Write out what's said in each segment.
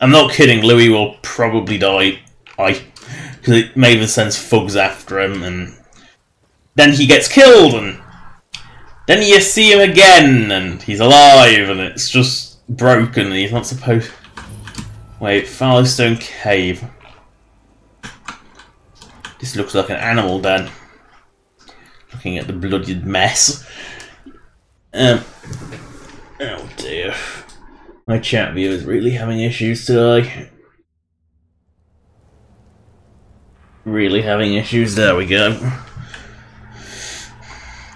I'm not kidding, Louis will probably die. Because it Maven sends thugs after him, and then he gets killed, and then you see him again, and he's alive, and it's just broken, and he's not supposed... Wait, Fallowstone Cave. This looks like an animal den. Looking at the bloodied mess. Oh dear. My chat view is really having issues today. Really having issues. There we go.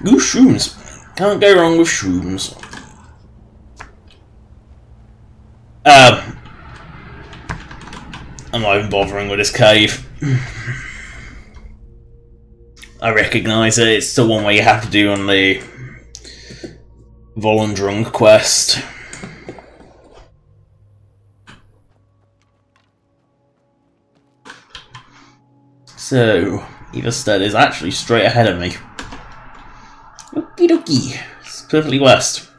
Ooh, shrooms. Can't go wrong with shrooms. I'm not even bothering with this cave. I recognise it. It's the one where you have to do on the Volendrung quest. So, Everstead is actually straight ahead of me. Okie dokie. It's perfectly west.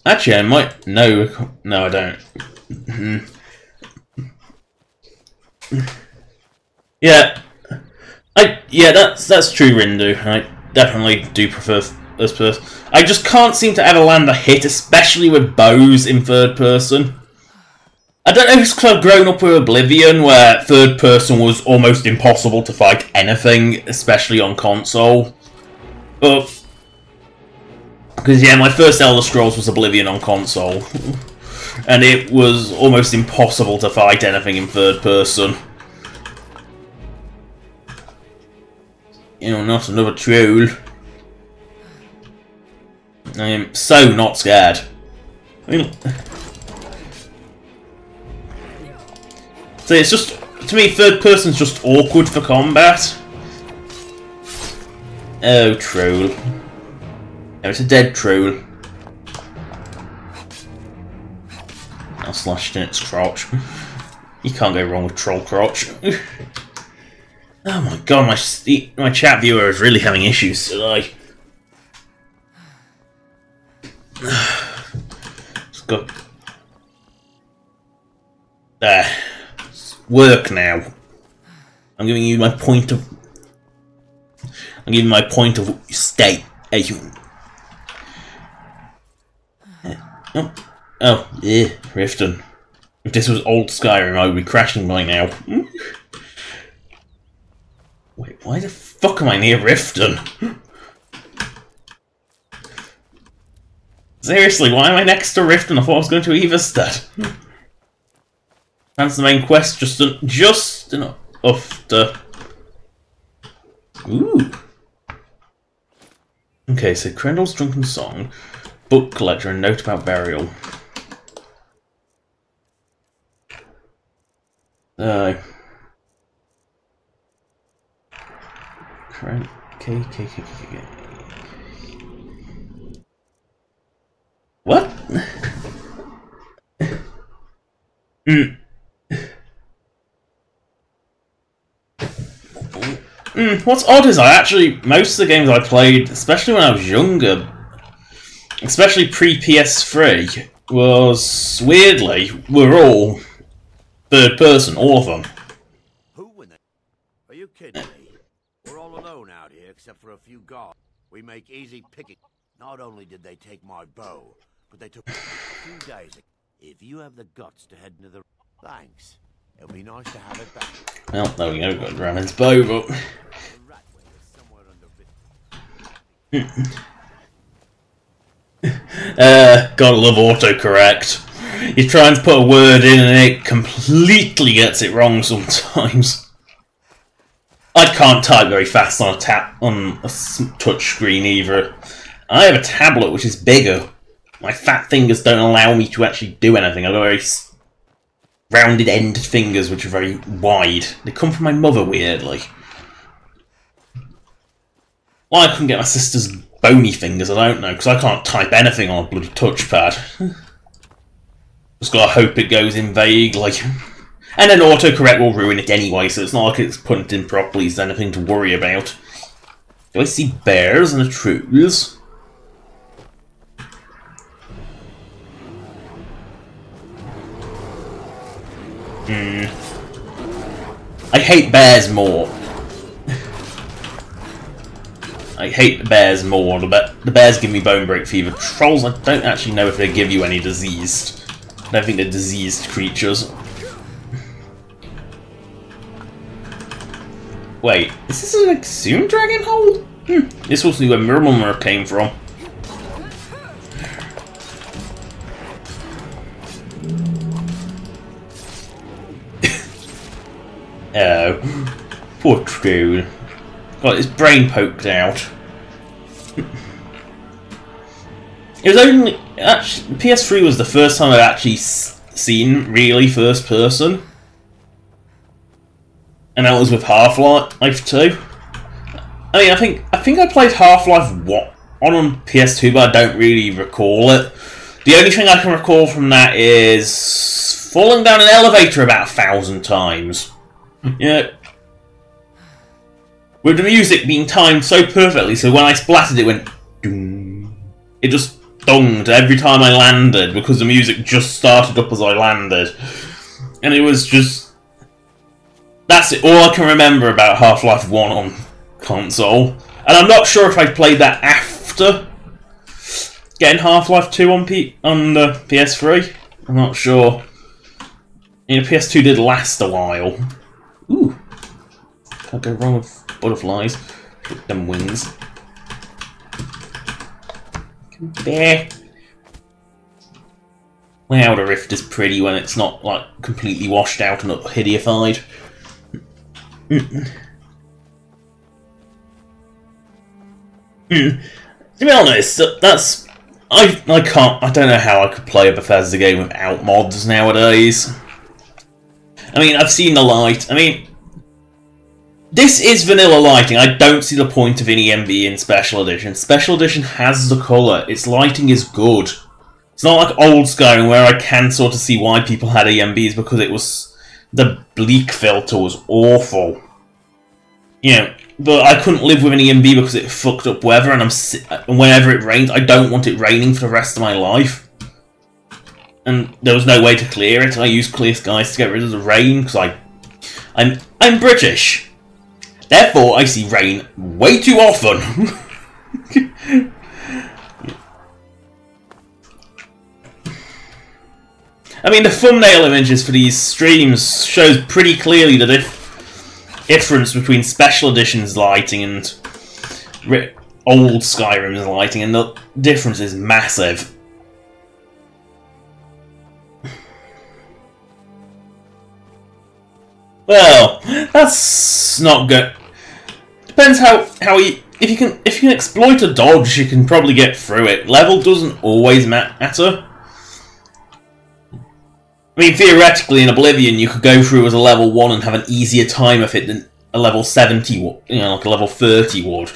Actually, I might... No, I don't. Yeah. That's true, Rindu. I definitely do prefer this person. I just can't seem to ever land a hit, especially with bows in third person. I don't know if it's because I've grown up with Oblivion, where third person was almost impossible to fight anything, especially on console. But... Because, yeah, my first Elder Scrolls was Oblivion on console. And it was almost impossible to fight anything in third person. You know, not another troll. I am so not scared. I mean, so it's just, to me, third person's just awkward for combat. Oh, troll. No, it's a dead troll. I slashed in its crotch. You can't go wrong with troll crotch. Oh my god, my chat viewer is really having issues today. It's got... There. It's work now. I'm giving you my point of... state. Oh, yeah, Riften. If this was old Skyrim, I would be crashing by now. Wait, why the fuck am I near Riften? Seriously, why am I next to Riften? I thought I was going to Everstead. That's the main quest, just enough to... Ooh. Okay, so Crendol's Drunken Song, Book Collector, and Note About Burial. What? What's odd is most of the games I played, especially when I was younger, especially pre-PS3, were all third person, all of them. Are you kidding me? We're all alone out here except for a few guards. We make easy picking. Not only did they take my bow, but they took a few days. If you have the guts to head into the... Thanks. It'll be nice to have it back. Well, there we go, got Dramon's bow, but... Gotta love autocorrect. You're trying to put a word in and it completely gets it wrong sometimes. I can't type very fast on a touch screen either. I have a tablet which is bigger. My fat fingers don't allow me to actually do anything. I've got very rounded end fingers which are very wide. They come from my mother, weirdly. Why I couldn't get my sister's bony fingers, I don't know, because I can't type anything on a bloody touchpad. Just gotta hope it goes in vaguely. And then autocorrect will ruin it anyway, so it's not like it's put in properly, so there's anything to worry about. Do I see bears and the trolls? I hate bears more. I hate the bears more. The bears give me bone break fever. Trolls, I don't actually know if they give you any diseased. I don't think they're diseased creatures. Wait, is this an exhumed dragon hole? This was where Murmur came from. Oh, poor dude. Got his brain poked out. It was only actually, PS3 was the first time I've actually seen really first person, and that was with Half-Life 2. I mean, I think I played Half-Life 1 on PS2, but I don't really recall it. The only thing I can recall from that is falling down an elevator about 1,000 times. Yeah. With the music being timed so perfectly, so when I splattered it went doom. It just donged every time I landed because the music just started up as I landed. And it was just... That's it, all I can remember about Half-Life 1 on console. And I'm not sure if I played that after getting Half-Life 2 on the PS3. I'm not sure. You know, PS2 did last a while. Ooh. Can't go wrong with butterflies. Hit them wings. Come there. Wow, the rift is pretty when it's not, like, completely washed out and hideousified. To be honest, that's... I don't know how I could play a Bethesda game without mods nowadays. I mean, I've seen the light. I mean, this is vanilla lighting. I don't see the point of any ENB in Special Edition. Special Edition has the colour. Its lighting is good. It's not like old Skyrim where I can sort of see why people had ENBs because it was... The bleak filter was awful. You know, but I couldn't live with an ENB because it fucked up weather and whenever it rains, I don't want it raining for the rest of my life. And there was no way to clear it. I used clear skies to get rid of the rain because I'm British. Therefore, I see rain way too often. I mean, the thumbnail images for these streams shows pretty clearly the difference between Special Edition's lighting and old Skyrim's lighting, and the difference is massive. Well, that's not good. Depends how you if you can exploit a dodge, you can probably get through it. Level doesn't always matter. I mean, theoretically, in Oblivion, you could go through as a level 1 and have an easier time of it than a level 70 would, you know, like a level 30 would,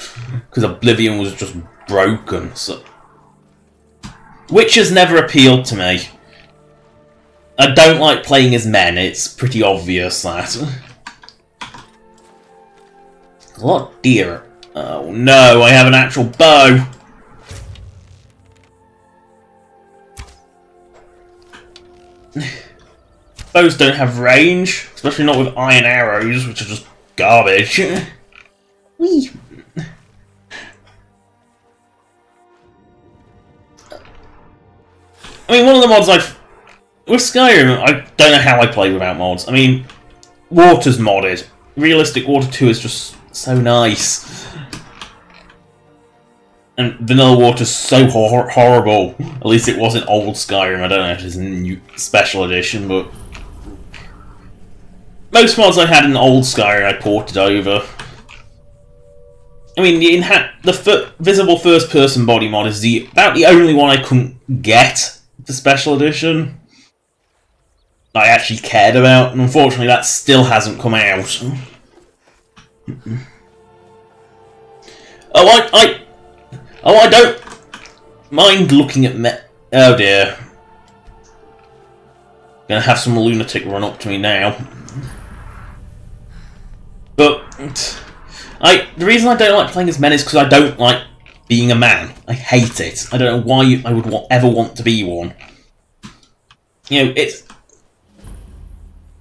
because Oblivion was just broken. So, which has never appealed to me. I don't like playing as men, it's pretty obvious that. What deer? Oh no, I have an actual bow! Bows don't have range, especially not with iron arrows, which are just garbage. Whee! I mean, one of the mods with Skyrim, I don't know how I play without mods. I mean, water's modded. Realistic Water 2 is just so nice. And vanilla water's so horrible. At least it wasn't old Skyrim. I don't know if it's a new Special Edition, but... Most mods I had in old Skyrim I ported over. I mean, the visible first-person body mod is about the only one I couldn't get for Special Edition. I actually cared about, and unfortunately that still hasn't come out. I don't mind looking at oh dear. Gonna have some lunatic run up to me now. But the reason I don't like playing as men is because I don't like being a man. I hate it. I don't know why I would ever want to be one. You know, it's...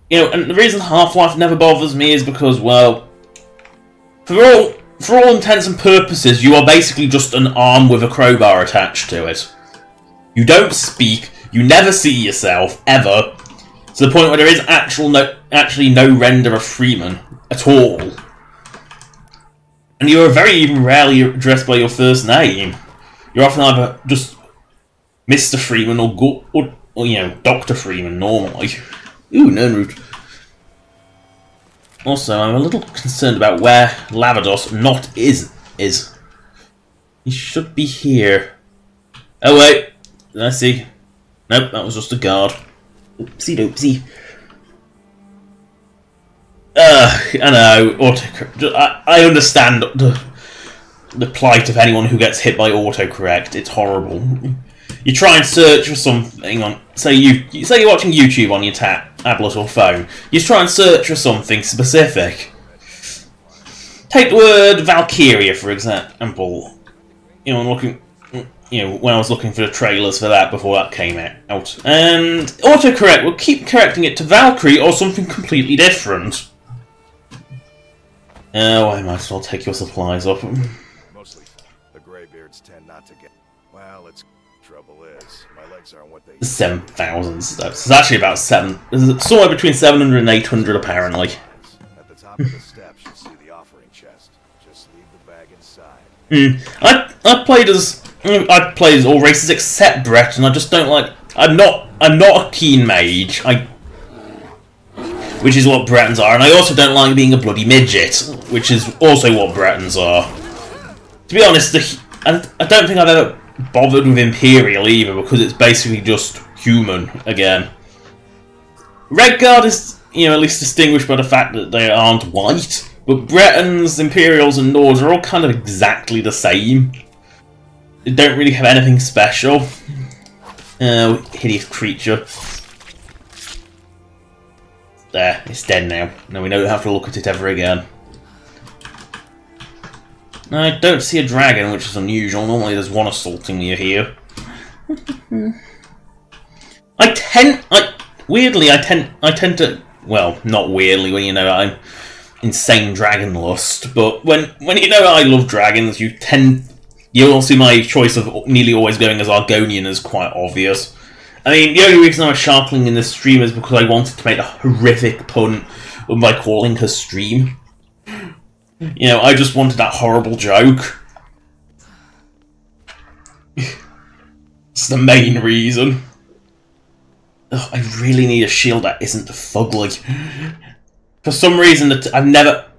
You know, and the reason Half-Life never bothers me is because, well, for all intents and purposes, you are basically just an arm with a crowbar attached to it. You don't speak, you never see yourself, ever, to the point where there is actually no render of Freeman at all. And you are very even rarely addressed by your first name. You're often either just Mr. Freeman or you know, Dr. Freeman normally. Ooh, known route. Also, I'm a little concerned about where Lavados is. He should be here. Oh wait, I see. Nope, that was just a guard. Oopsie doopsie. I know, I understand the plight of anyone who gets hit by autocorrect. It's horrible. You try and search for something on, say you're watching YouTube on your tablet or phone. You try and search for something specific. Take the word Valkyria for example. You know, when I was looking for the trailers for that before that came out, and autocorrect will keep correcting it to Valkyrie or something completely different. Oh, I might as well take your supplies off. Mostly, the graybeards tend not to get. Well, it's trouble is my legs aren't what they. 7,000 steps. It's actually about somewhere between 700 and 800 apparently. At the top of the steps, you'll see the offering chest. Just leave the bag inside. I played as all races except Brett, and I just don't like. I'm not a keen mage. Which is what Bretons are, and I also don't like being a bloody midget, which is also what Bretons are. To be honest, I don't think I've ever bothered with Imperial either, because it's basically just human again. Redguard is, you know, at least distinguished by the fact that they aren't white, but Bretons, Imperials, and Nords are all kind of exactly the same. They don't really have anything special. Oh, hideous creature. There, it's dead now. Now we don't have to look at it ever again. I don't see a dragon, which is unusual. Normally there's one assaulting you here. Weirdly, I tend to, well, not weirdly when you know I'm insane dragon lust, but when you know I love dragons, you'll see my choice of nearly always going as Argonian is quite obvious. I mean, the only reason I was sharkling in this stream is because I wanted to make a horrific pun by calling her stream. You know, I just wanted that horrible joke. It's the main reason. Ugh, I really need a shield that isn't fugly. For some reason, the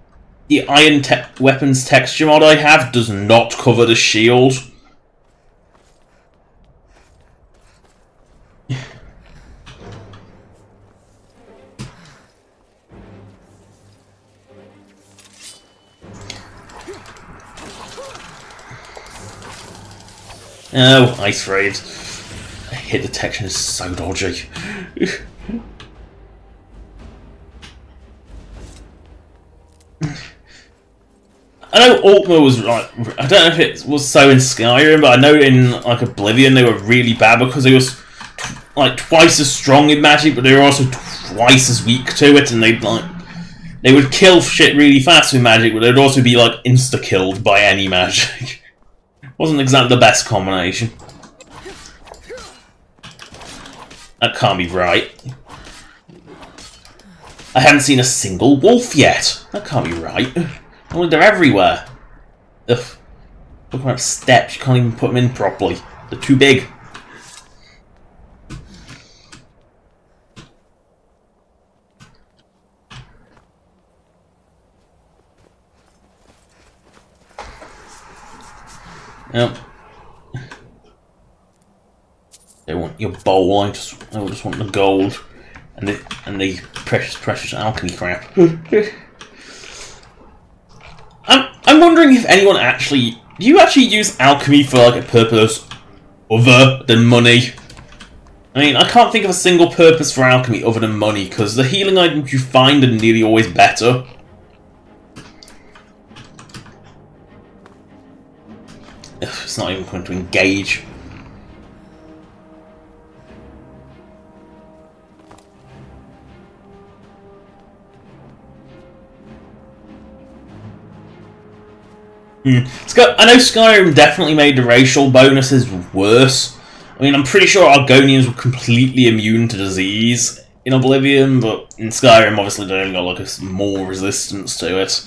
iron weapons texture mod I have does not cover the shield. Oh, ice raids. Hit detection is so dodgy. I know Ultima was like, I don't know if it was so in Skyrim, but I know in like Oblivion they were really bad because they was like twice as strong in magic, but they were also twice as weak to it, and they would kill shit really fast with magic, but they'd also be like insta-killed by any magic. Wasn't exactly the best combination. That can't be right. I haven't seen a single wolf yet. That can't be right. Only they're everywhere. Ugh. Talking about steps, you can't even put them in properly. They're too big. Yep. They want your bowl. I just want the gold and the precious alchemy crap. I'm wondering if anyone do you actually use alchemy for like a purpose other than money? I mean, I can't think of a single purpose for alchemy other than money, because the healing items you find are nearly always better. Ugh, it's not even going to engage. I know Skyrim definitely made the racial bonuses worse. I mean, I'm pretty sure Argonians were completely immune to disease in Oblivion, but in Skyrim, obviously, they only got like a more resistance to it.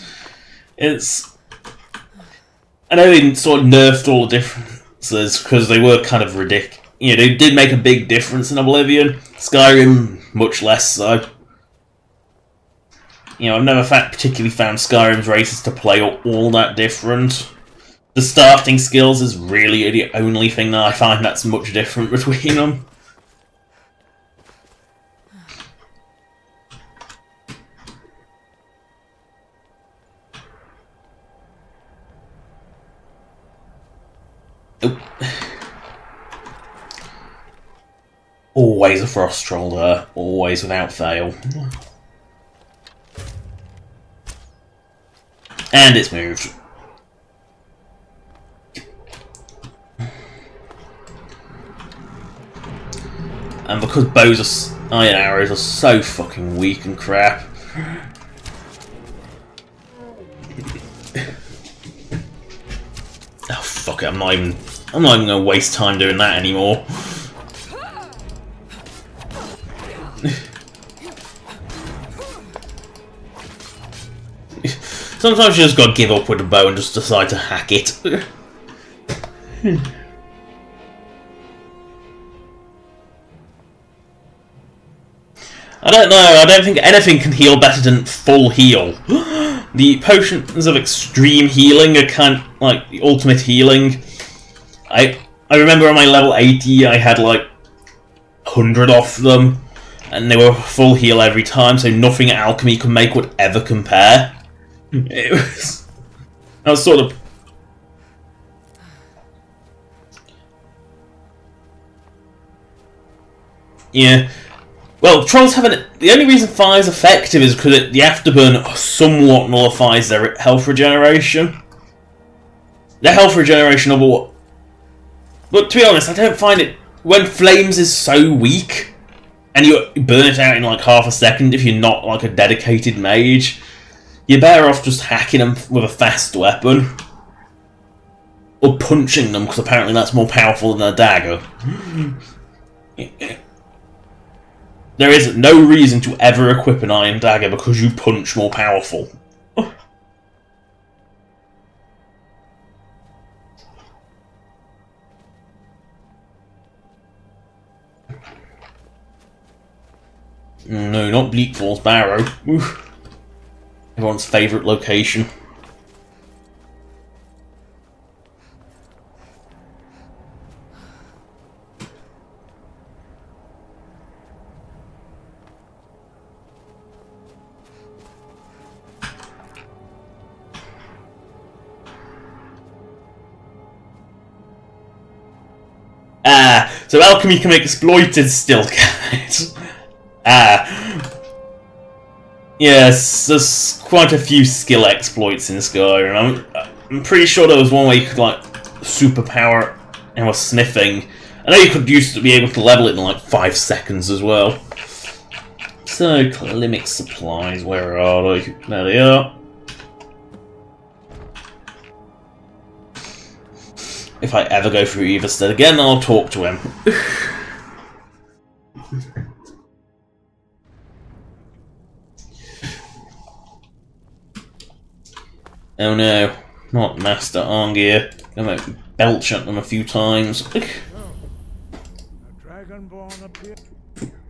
I know they sort of nerfed all the differences because they were kind of ridiculous. You know, they did make a big difference in Oblivion. Skyrim, much less so. You know, I've never particularly found Skyrim's races to play all that different. The starting skills is really the only thing that I find that's much different between them. Oh. Always a frost troll there, always without fail. And it's moved. And because bows are iron arrows are so fucking weak and crap. Oh fuck it, I'm not even gonna waste time doing that anymore. Sometimes you just gotta give up with the bow and just decide to hack it. I don't know, I don't think anything can heal better than full heal. The potions of extreme healing are kind of like the ultimate healing. I remember on my level 80 I had like 100 of them, and they were full heal every time, so nothing alchemy could make would ever compare. I was sort of... Yeah. Well, trolls haven't... The only reason fire's effective is because the afterburn somewhat nullifies their health regeneration. Their health regeneration of what... But to be honest, I don't find it... When flames is so weak, and you burn it out in like half a second if you're not like a dedicated mage, you're better off just hacking them with a fast weapon. Or punching them, because apparently that's more powerful than a dagger. There is no reason to ever equip an iron dagger because you punch more powerful. No, not Bleak Falls Barrow. Oof. Everyone's favourite location. So alchemy can make exploited still count. Yes, there's quite a few skill exploits in Skyrim. I'm pretty sure there was one where you could like superpower and was sniffing. I know you could used to be able to level it in like 5 seconds as well. So Climic supplies, where are they? There they are. If I ever go through Everstead again, I'll talk to him. Oh no, not Master Arngeir. I'm going to belch at them a few times. A dragonborn appear.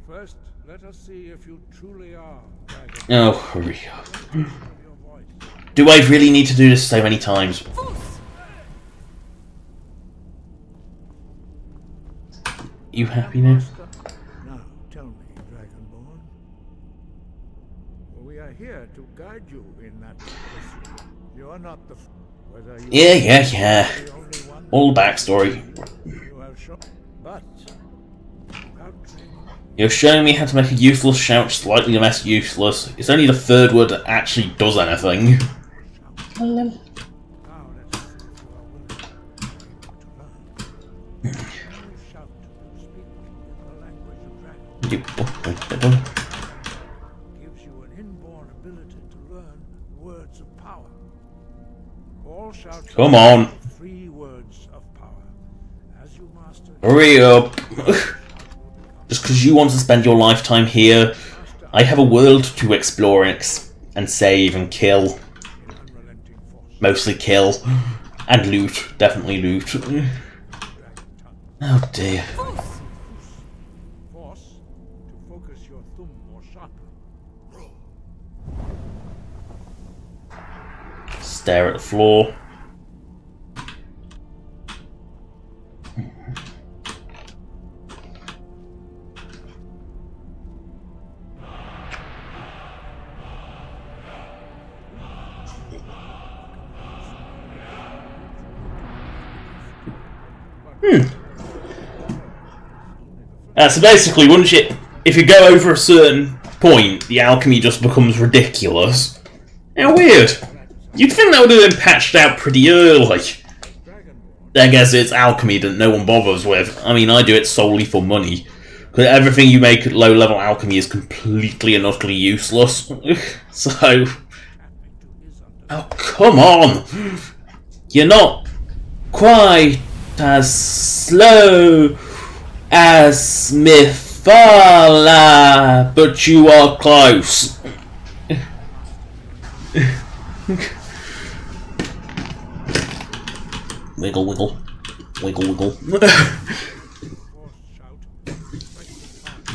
First, let us see if you truly are dragon. Oh, hurry up. Do I really need to do this so many times? You happy now? Now, tell me, Dragonborn. We are here to guide you in that pursuit. You are not the... Whether you Yeah. All the backstory. You have shown... But... Without training... You're showing me how to make a useless shout slightly less useless. It's only the third word that actually does anything. Now let us see if you are willing to learn. Shout to speak in the language of dragons. Gives you an inborn ability to learn words of power. All shout Come on. 3 words of power. As you master Hurry up. Just because you want to spend your lifetime here, I have a world to explore and save and kill. unrelenting force, Mostly kill. And loot. Definitely loot. dragon tongue. Oh dear. Force to focus your thumb more sharply. Stare at the floor. So basically, if you go over a certain point, the alchemy just becomes ridiculous. How weird. You'd think that would have been patched out pretty early. I guess it's alchemy that no one bothers with. I mean, I do it solely for money. Because everything you make at low-level alchemy is completely and utterly useless. So... Oh, come on! You're not quite as slow as Mifala, but you are close. Wiggle, wiggle. Wiggle, wiggle.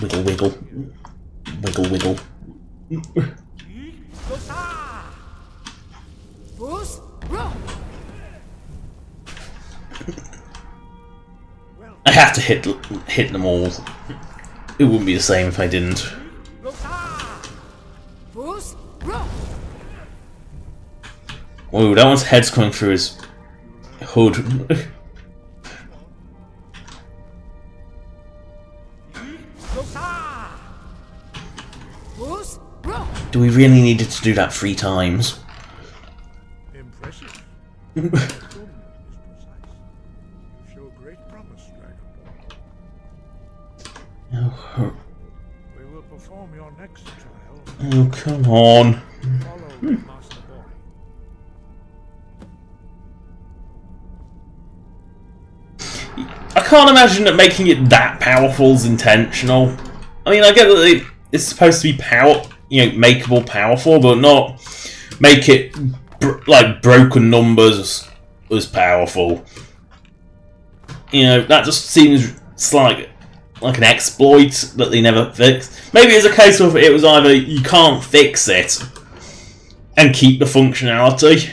Wiggle, wiggle. Wiggle, wiggle. I have to hit them all. It wouldn't be the same if I didn't. Whoa, that one's head's coming through his hood. Do we really need to do that 3 times? Impressive. Thumb is precise. You show great promise, Dragonborn. Oh, We will perform your next trial. oh come on. Follow the Master Boy. I can't imagine that making it that powerful is intentional. I mean, I get that it's supposed to be makeable powerful, but not make it like broken numbers as powerful. You know, that just seems like an exploit that they never fixed. Maybe it's a case of it was either you can't fix it and keep the functionality,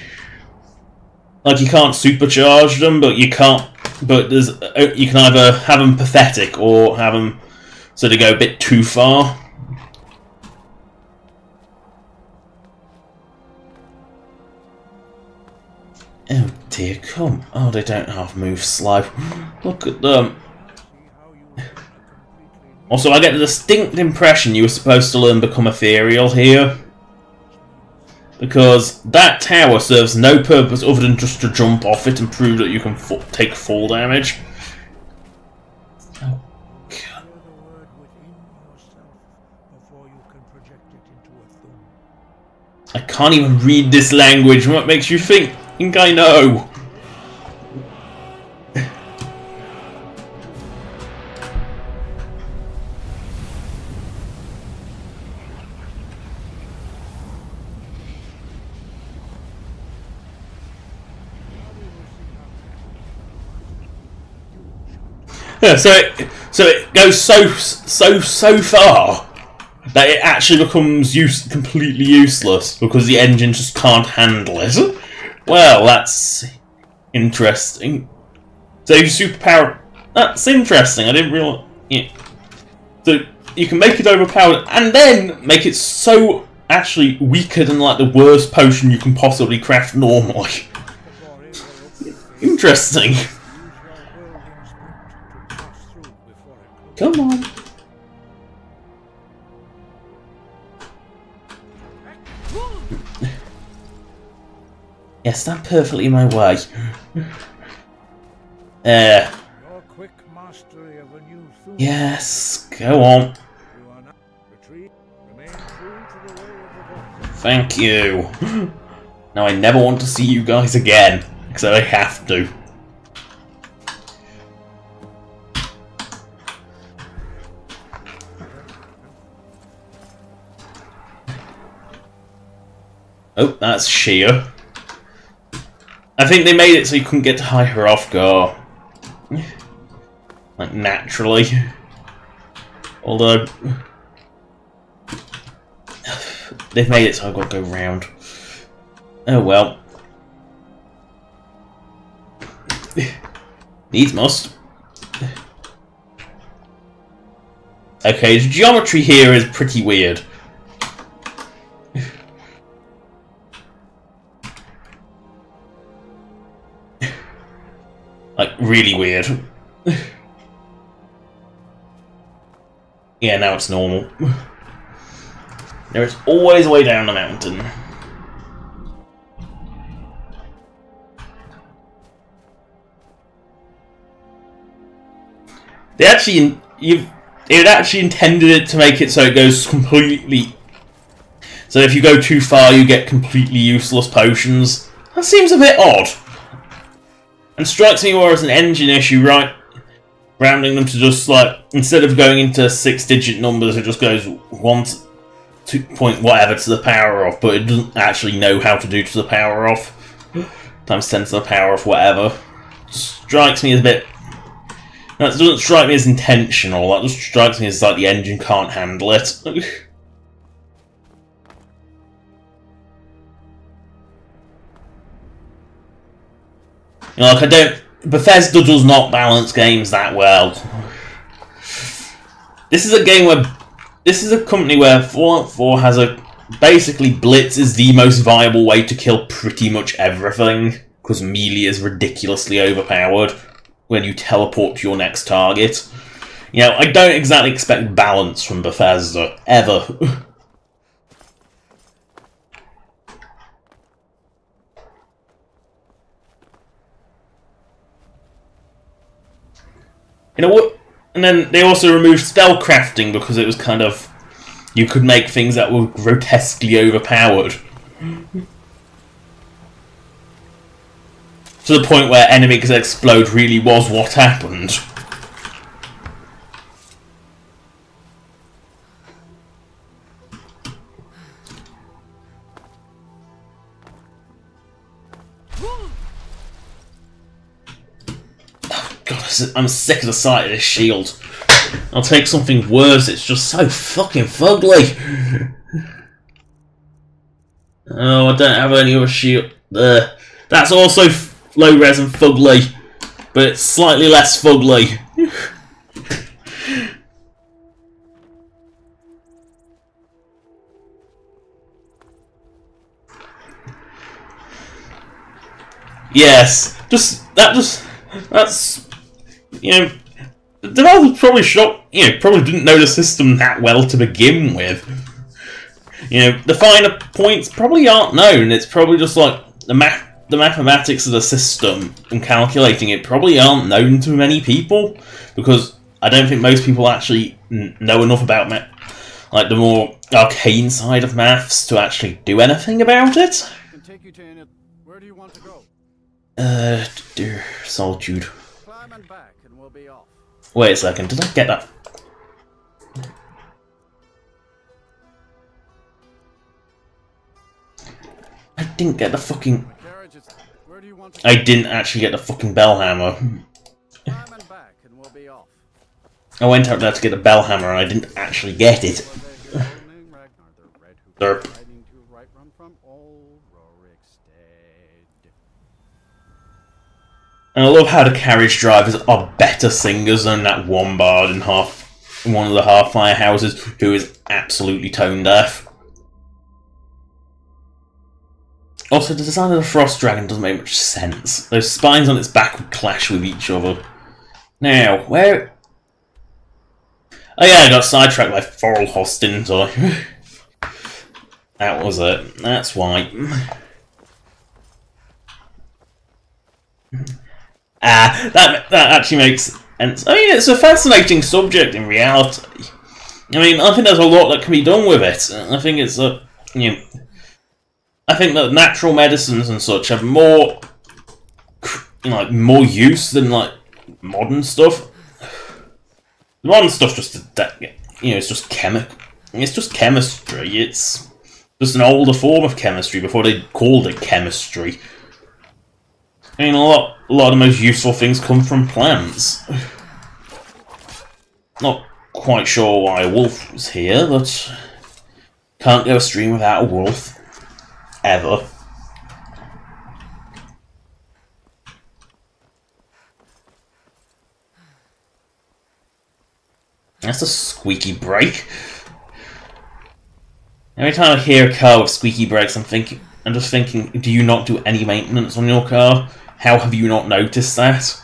like you can't supercharge them, but you can't. But you can either have them pathetic or have them so they go a bit too far. Oh dear, come. Oh, they don't have move slow. Look at them. Also, I get the distinct impression you were supposed to learn Become Ethereal here. Because that tower serves no purpose other than just to jump off it and prove that you can take fall damage. Oh, God. Hear the word within yourself before you can project it into a thumb. I can't even read this language. What makes you think I know? Yeah, so it goes so far that it actually becomes completely useless because the engine just can't handle it. Well, that's interesting. So your superpower. That's interesting. I didn't realize. Yeah. So you can make it overpowered and then make it so actually weaker than like the worst potion you can possibly craft normally. Interesting. Come on. Yes, stand perfectly in my way. Your quick mastery of a new thumb. Yes, go on. You are now retreat. Remain true to the way of the voice. Thank you. Now I never want to see you guys again. So they have to. Oh, that's sheer. I think they made it so you couldn't get to Hrothgar. Like, naturally. Although... they've made it so I've got to go round. Oh well. Needs must. Okay, the geometry here is pretty weird. Like, really weird. Yeah, now it's normal. There is always a way down the mountain. They actually, it actually intended it to make it so it goes completely. So if you go too far, you get completely useless potions. That seems a bit odd. And strikes me more as an engine issue, right? Rounding them to just like, instead of going into 6-digit numbers, it just goes 1 to 2 point whatever to the power of, but it doesn't actually know how to do to the power of. Times 10 to the power of whatever. Strikes me as a bit. That doesn't strike me as intentional, that just strikes me as like the engine can't handle it. You know, like, I don't... Bethesda does not balance games that well. This is a game where... This is a company where Fallout 4 has a... Basically, Blitz is the most viable way to kill pretty much everything, because melee is ridiculously overpowered when you teleport to your next target. You know, I don't exactly expect balance from Bethesda, ever. You know what? And then they also removed spellcrafting because it was kind of... You could make things that were grotesquely overpowered. To the point where enemies explode really was what happened. God, I'm sick of the sight of this shield. I'll take something worse, it's just so fucking fugly. Oh, I don't have any other shield. That's also low res and fugly, but it's slightly less fugly. Yes, that's, you know, the developers probably probably didn't know the system that well to begin with. You know, the finer points probably aren't known. It's probably just like the mathematics of the system and calculating it probably aren't known to many people, because I don't think most people actually know enough about like the more arcane side of maths to actually do anything about it. Where do you want to go? Solitude. Climb and back and we'll be off. Wait a second, did I get that? I didn't get the fucking... I didn't actually get the fucking bell hammer. I went out there to get the bell hammer and I didn't actually get it. Derp. And I love how the carriage drivers are better singers than that one bard in one of the Half-Fire houses who is absolutely tone deaf. Also, the design of the Frost Dragon doesn't make much sense. Those spines on its back would clash with each other. Now, where... Oh yeah, I got sidetracked by Forelhost, didn't I? That was it. That's why. That actually makes sense. I mean, it's a fascinating subject in reality. I mean, I think there's a lot that can be done with it. I think it's a... You know, I think that natural medicines and such have more like more use than like modern stuff. The modern stuff just it's just It's just chemistry. It's just an older form of chemistry before they called it chemistry. I mean, a lot of the most useful things come from plants. Not quite sure why a wolf was here, but can't go a stream without a wolf. Ever. That's a squeaky brake. Every time I hear a car with squeaky brakes, I'm just thinking, do you not do any maintenance on your car? How have you not noticed that?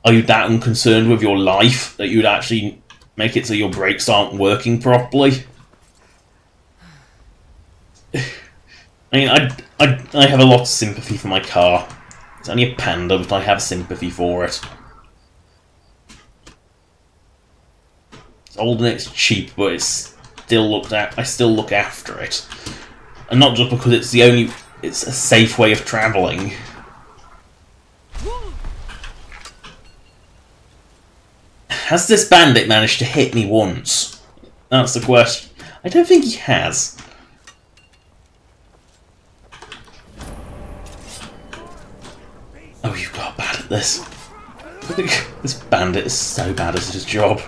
Are you that unconcerned with your life that you'd actually make it so your brakes aren't working properly? I mean, I have a lot of sympathy for my car. It's only a Panda, but I have sympathy for it. It's old and it's cheap, but it's still looked at. I still look after it, and not just because it's it's a safe way of travelling. Has this bandit managed to hit me once? That's the question. I don't think he has. Oh, you got bad at this. This bandit is so bad at his job.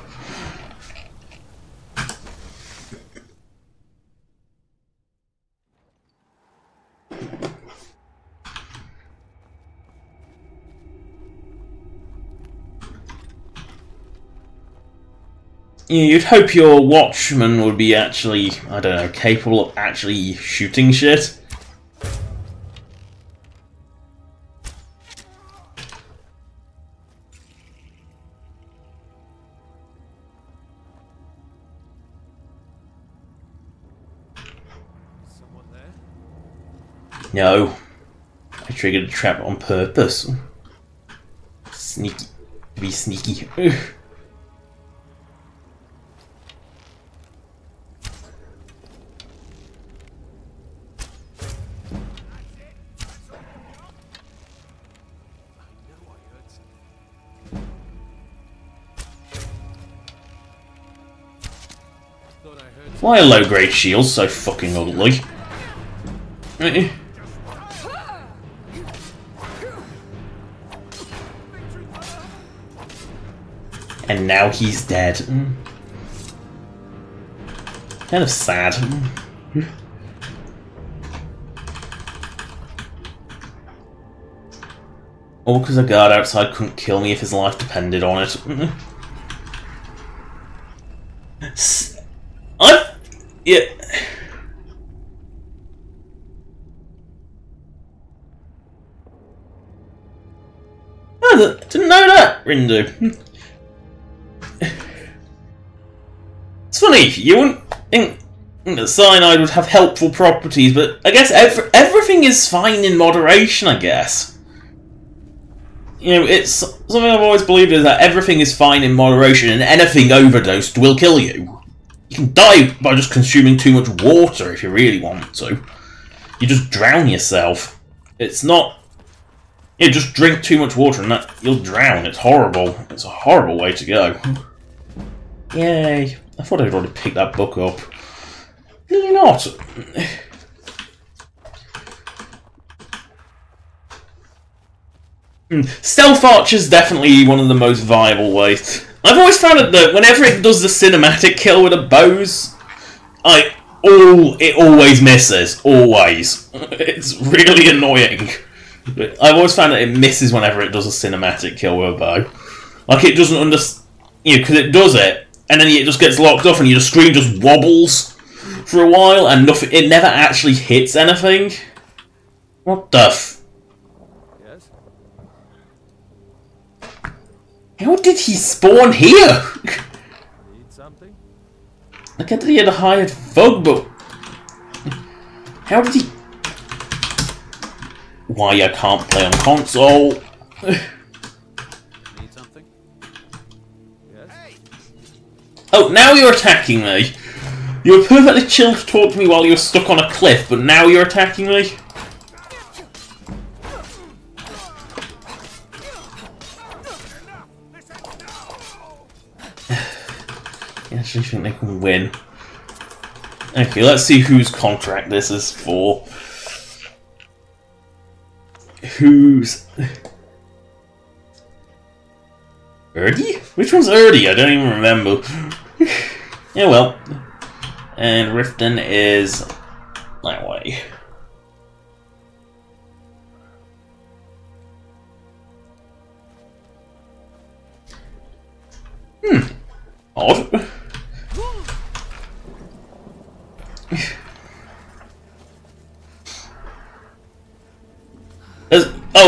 You'd hope your watchman would be actually, I don't know, capable of actually shooting shit. Someone there? No. I triggered a trap on purpose. Sneaky. Be sneaky. Why are low-grade shields so fucking ugly? And now he's dead. Kind of sad. All because the guard outside couldn't kill me if his life depended on it. Yeah. I didn't know that, Rindu. It's funny, you wouldn't think that cyanide would have helpful properties, but I guess everything is fine in moderation, I guess. You know, it's something I've always believed is that everything is fine in moderation and anything overdosed will kill you. You can die by just consuming too much water if you really want to. You just drown yourself. It's not... You just drink too much water and that you'll drown. It's horrible. It's a horrible way to go. Yay. I thought I'd already picked that book up. Really not. Stealth Archer is definitely one of the most viable ways. I've always found it that whenever it does the cinematic kill with the bows, it always misses. Always. It's really annoying. But I've always found that it misses whenever it does a cinematic kill with a bow. Like, it doesn't understand... You know, because it does it, and then it just gets locked off and your screen just wobbles for a while, and nothing... It never actually hits anything. What the f... Yes? How did he spawn here? Need something? I get that he had a hired thug, but... How did he... Why I can't play on console? Need something? Yes? Oh, now you're attacking me. You were perfectly chill to talk to me while you were stuck on a cliff, but now you're attacking me? actually think they can win. Okay, let's see whose contract this is for. Who's... Erdy? Which one's Erdy? I don't even remember. Yeah, well. And Riften is that way. Odd.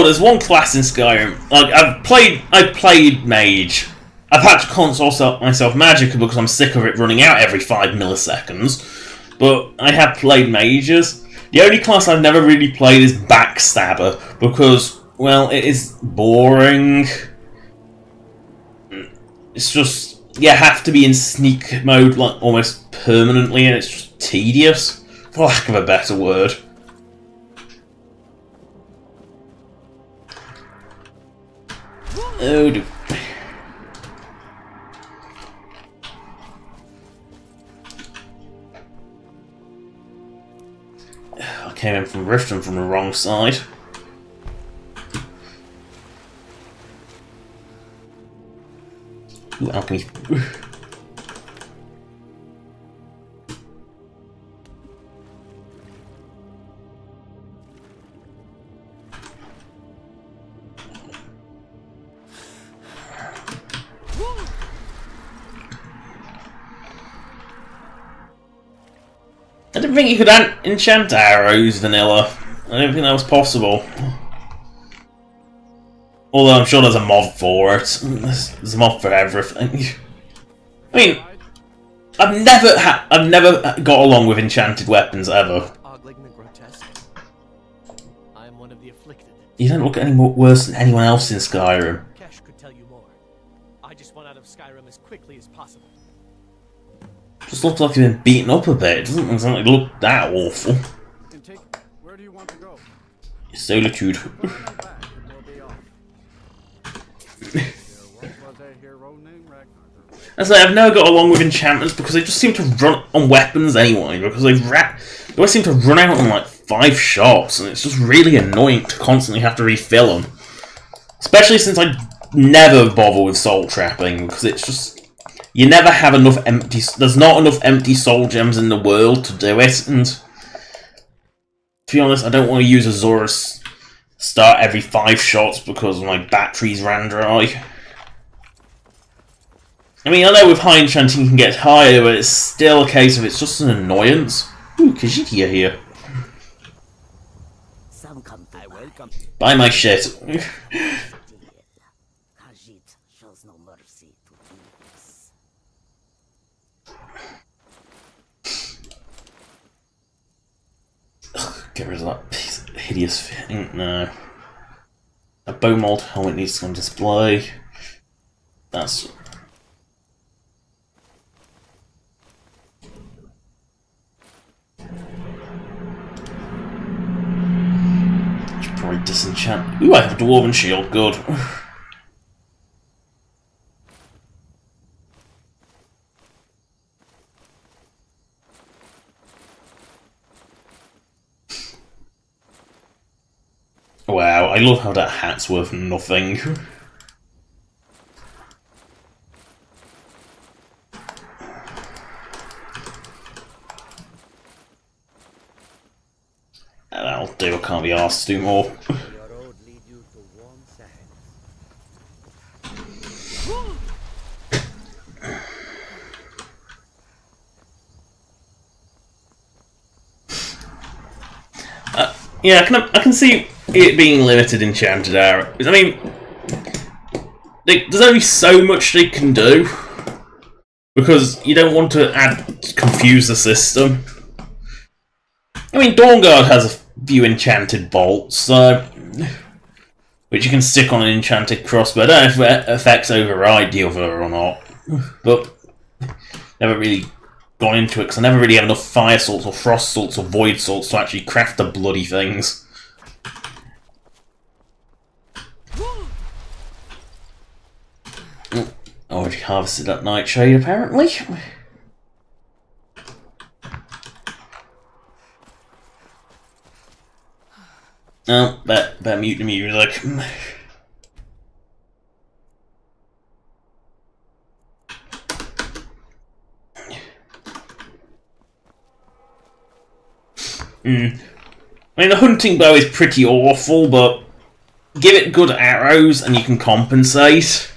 There's one class in Skyrim. Like I've played Mage. I've had to console myself Magicka because I'm sick of it running out every 5 milliseconds. But I have played Mages. The only class I've never really played is Backstabber because, well, it is boring. It's just you have to be in sneak mode like almost permanently, and it's just tedious, for lack of a better word. Oh, dude. I came in from Riften from the wrong side. Ooh, alchemy. I didn't think you could enchant arrows vanilla. I didn't think that was possible. Although I'm sure there's a mod for it. There's a mod for everything. I mean, I've never got along with enchanted weapons ever. I'm one of the afflicted. You don't look any worse than anyone else in Skyrim. Kesh could tell you more. I just want out of Skyrim as quickly as possible. Just looks like you've been beaten up a bit. It doesn't exactly look that awful. Where do you want to go? Solitude. As I say, I've never got along with enchantments because they just seem to run on weapons anyway. Because they always seem to run out in like 5 shots, and it's just really annoying to constantly have to refill them. Especially since I never bother with soul trapping because it's just. You never have enough empty... There's not enough empty soul gems in the world to do it, and... To be honest, I don't want to use Azura's start every 5 shots because my batteries ran dry. I mean, I know with high enchanting you can get higher, but it's still a case of it's just an annoyance. Ooh, Khajiit here. Buy my shit. Get rid of that piece of hideous thing. No. A bow mold helmet needs to go on display. That's. Should probably disenchant. Ooh, I have a dwarven shield. Good. Wow, I love how that hat's worth nothing. That'll do, I can't be asked to do more. Yeah, I can see it being limited enchanted arrows. I mean, there's only so much they can do because you don't want to confuse the system. I mean, Dawnguard has a few enchanted bolts, which you can stick on an enchanted crossbow. I don't know if that affects override the other or not, but never really gone into it because I never really have enough fire salts or frost salts or void salts to actually craft the bloody things. Oh, already harvested that nightshade, apparently. Oh, better mute the music. I mean, the hunting bow is pretty awful, but give it good arrows and you can compensate.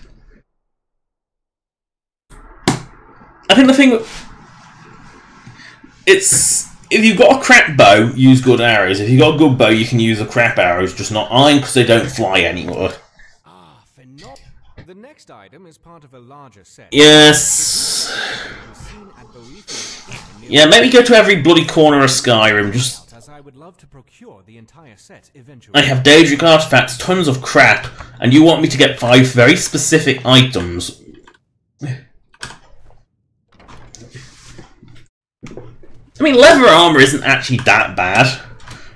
I think the thing... It's... If you've got a crap bow, use good arrows. If you've got a good bow, you can use the crap arrows, just not iron, because they don't fly anywhere. Ah, phenomenal. The next item is part of a larger set. Yes. Yeah, maybe go to every bloody corner of Skyrim, just... I would love to procure the entire set eventually. I have Daedric artifacts, tons of crap, and you want me to get 5 very specific items. I mean, leather armor isn't actually that bad,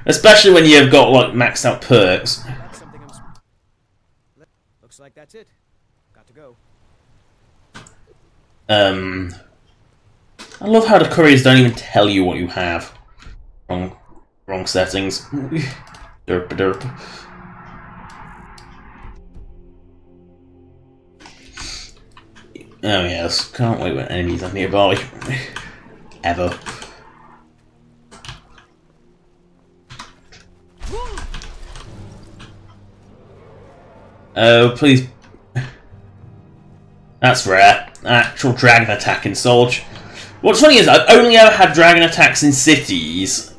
especially when you've got like maxed out perks. That's something looks like that's it. Got to go. I love how the couriers don't even tell you what you have. Wrong settings. Derp derp. Oh yes, can't wait when enemies are nearby. Ever. Oh, please. That's rare. Actual dragon attack in Solitude. What's funny is I've only ever had dragon attacks in cities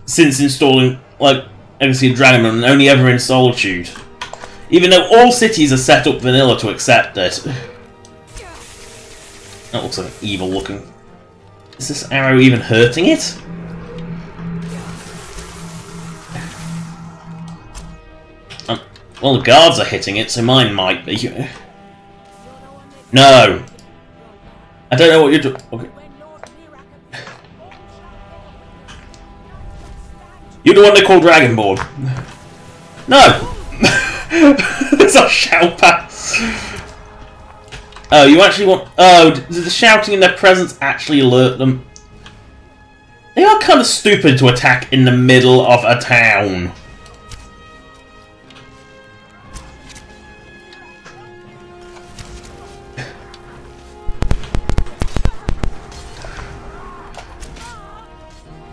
since installing, like, Legacy of Dragon, and only ever in Solitude. Even though all cities are set up vanilla to accept it. That looks like evil looking. Is this arrow even hurting it? Well, the guards are hitting it, so mine might be. No! I don't know what you're doing. Okay. You're the one they call Dragonborn. No! There's a shout pass. Oh, you actually want... Oh, does the shouting in their presence actually alert them? They are kind of stupid to attack in the middle of a town.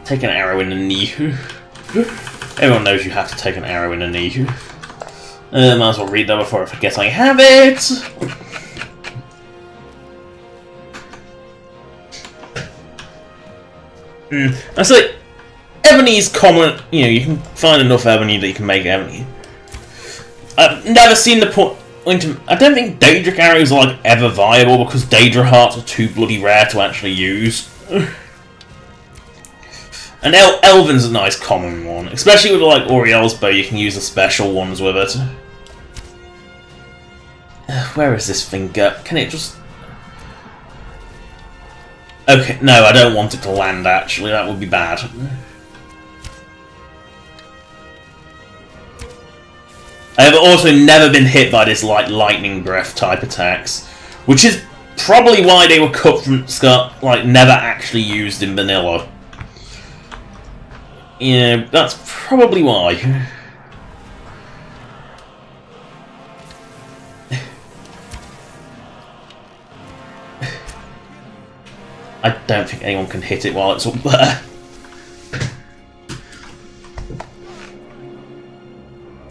Take an arrow in the knee. Everyone knows you have to take an arrow in the knee. Might as well read that before I forget I have it. I say, ebony's common. You know, you can find enough ebony that you can make ebony. I've never seen the point. I don't think Daedric arrows are like ever viable because Daedra hearts are too bloody rare to actually use. And Elven's a nice common one, especially with like Oriel's bow. You can use the special ones with it. Where is this thing go? Can it just? Okay, no, I don't want it to land. Actually, that would be bad. I have also never been hit by this like lightning breath type attacks, which is probably why they were cut from like never actually used in vanilla. Yeah, that's probably why. I don't think anyone can hit it while it's up there.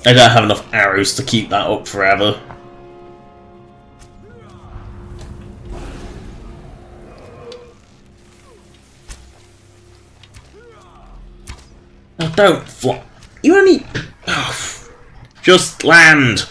I don't have enough arrows to keep that up forever. Oh, don't fly. You only... Oh, just land.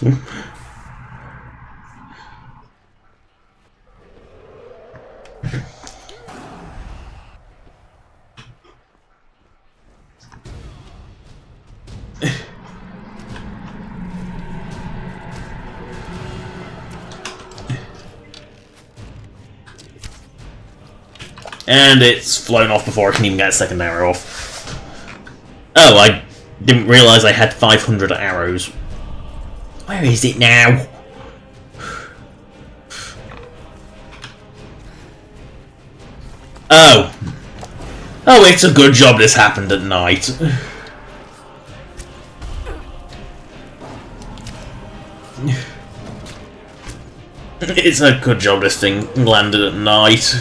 And it's flown off before I can even get a second arrow off. Oh, I didn't realise I had 500 arrows. Where is it now? Oh. Oh, it's a good job this happened at night. It's a good job this thing landed at night.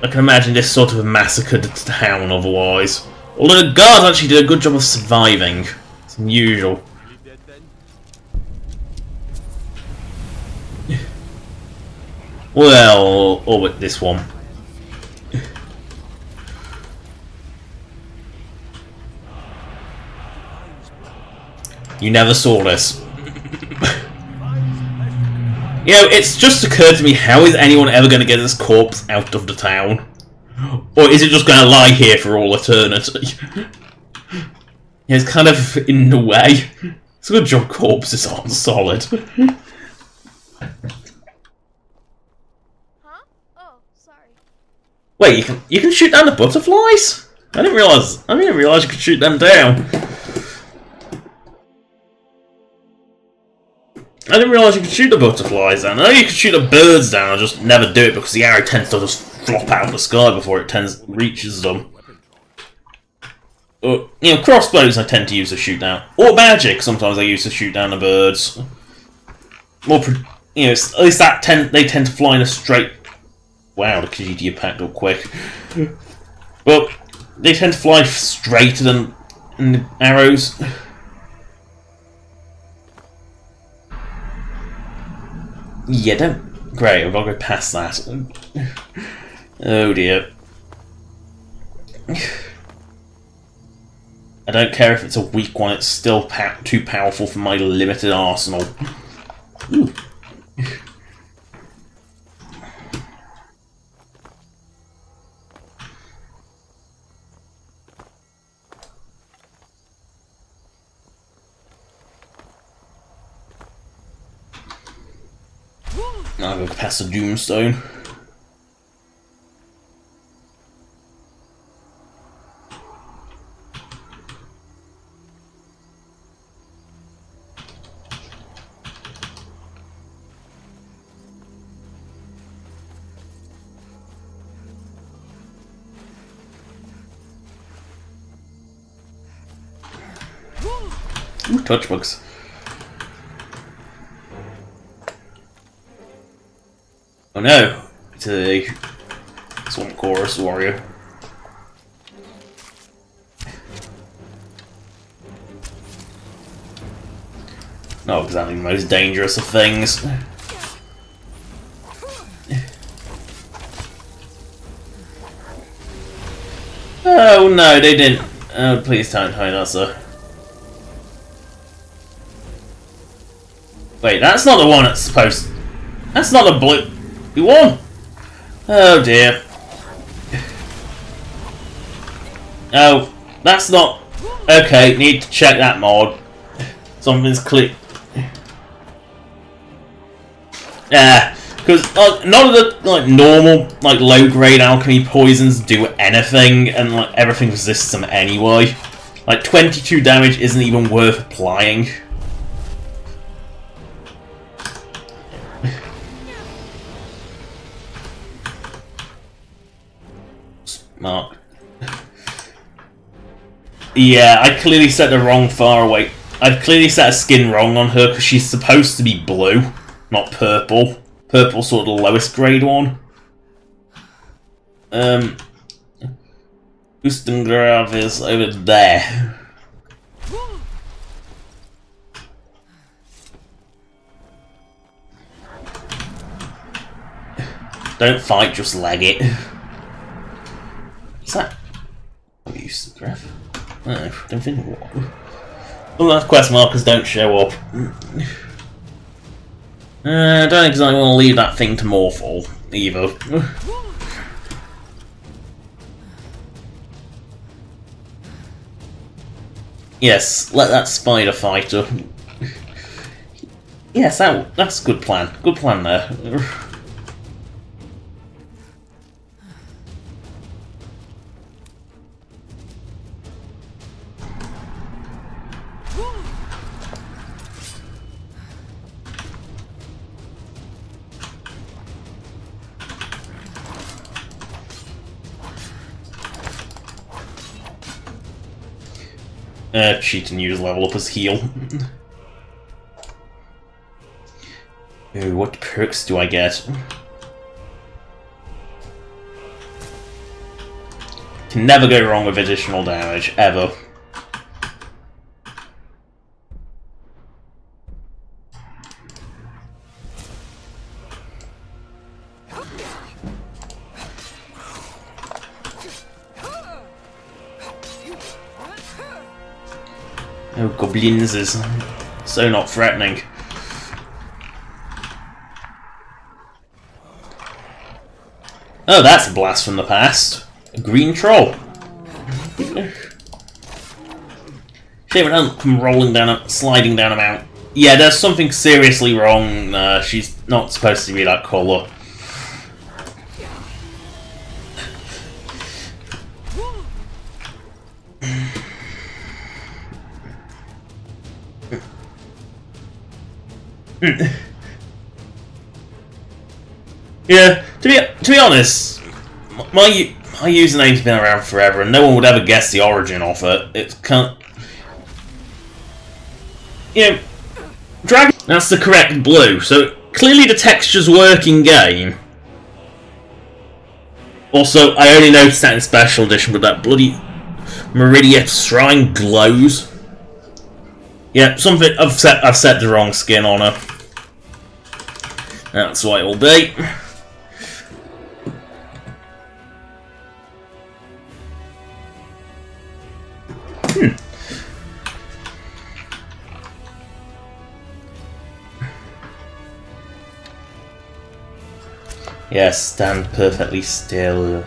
I can imagine this sort of massacred the town otherwise. Although the guards actually did a good job of surviving. It's unusual. Well, or with this one. You never saw this. You know, it's just occurred to me, how is anyone ever going to get this corpse out of the town? Or is it just going to lie here for all eternity? Yeah, it's kind of in the way. It's a good job corpses aren't solid. Huh? Oh, sorry. Wait, you can shoot down the butterflies? I didn't realize you could shoot them down. I didn't realise you could shoot the butterflies down. I know you could shoot the birds down, I just never do it because the arrow tends to just flop out of the sky before it reaches them. You know, crossbows I tend to use to shoot down. Or magic, sometimes I use to shoot down the birds. You know, at least they tend to fly in a straight... Wow, the GG packed up quick. Well, they tend to fly straighter than the arrows. Yeah, don't... Great, I've got to go past that. Oh dear. I don't care if it's a weak one, it's still too powerful for my limited arsenal. Ooh. Now I'll go past the Doomstone. Ooh, touch bugs. Oh no, it's a Swamp Chorus Warrior. Not exactly the most dangerous of things. Oh no, they didn't. Oh, please don't tell me that, sir. Wait, that's not the one that's supposed... That's not the blue one! Oh dear. Oh, that's not... Okay, need to check that mod. Something's clicked. Yeah, because none of the normal, low-grade alchemy poisons do anything, and everything resists them anyway. 22 damage isn't even worth applying. Mark. Yeah, I clearly set the wrong far away. I clearly set a skin wrong on her because she's supposed to be blue, not purple. Purple's sort of the lowest grade one. Ustengrav is over there. Don't fight, just leg it. What's that? Oh, Ustengrav. No, don't think what. Well, that's quest markers don't show up. I don't exactly want to leave that thing to Morphal, either. Yes, let that spider fighter. Yes, that's a good plan. Good plan there. cheat and use level up as heal. Ooh, what perks do I get? Can never go wrong with additional damage, ever. Oh, goblins is so not threatening. Oh, that's a blast from the past. A green troll. Shame it doesn't come rolling down, sliding down a mountain. Yeah, there's something seriously wrong. She's not supposed to be that colour. Yeah, to be honest, my username's been around forever, and no one would ever guess the origin of it. It's kind of, you know, dragon. That's the correct blue. So clearly the textures work in game. Also, I only noticed that in Special Edition, but that bloody Meridian Shrine glows. Yeah, something I've set the wrong skin on her. That's why it will be. Yes, stand perfectly still.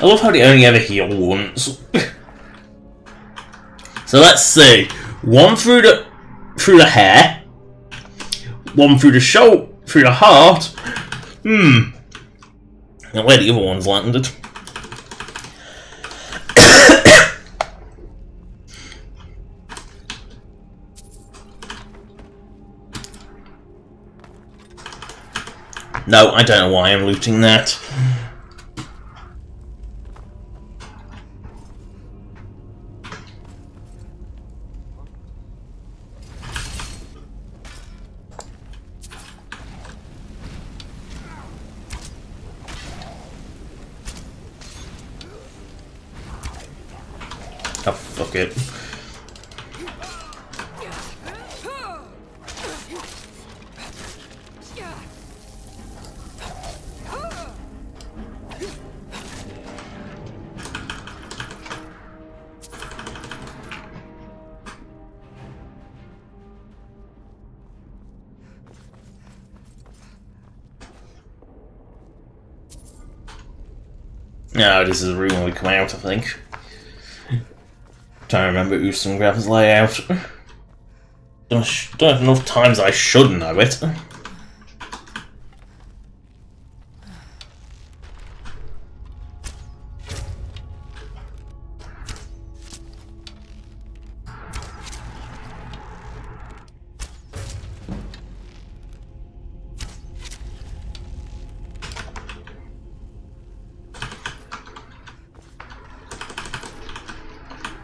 I love how they only ever heal once. So let's see. One through the hair. One through the shoulder, through the heart. Now where the other ones landed. No, I don't know why I'm looting that. Oh, fuck it. No, this is the room when we come out, I think. Trying to remember Ustengraven's layout. Don't have enough times I should know it.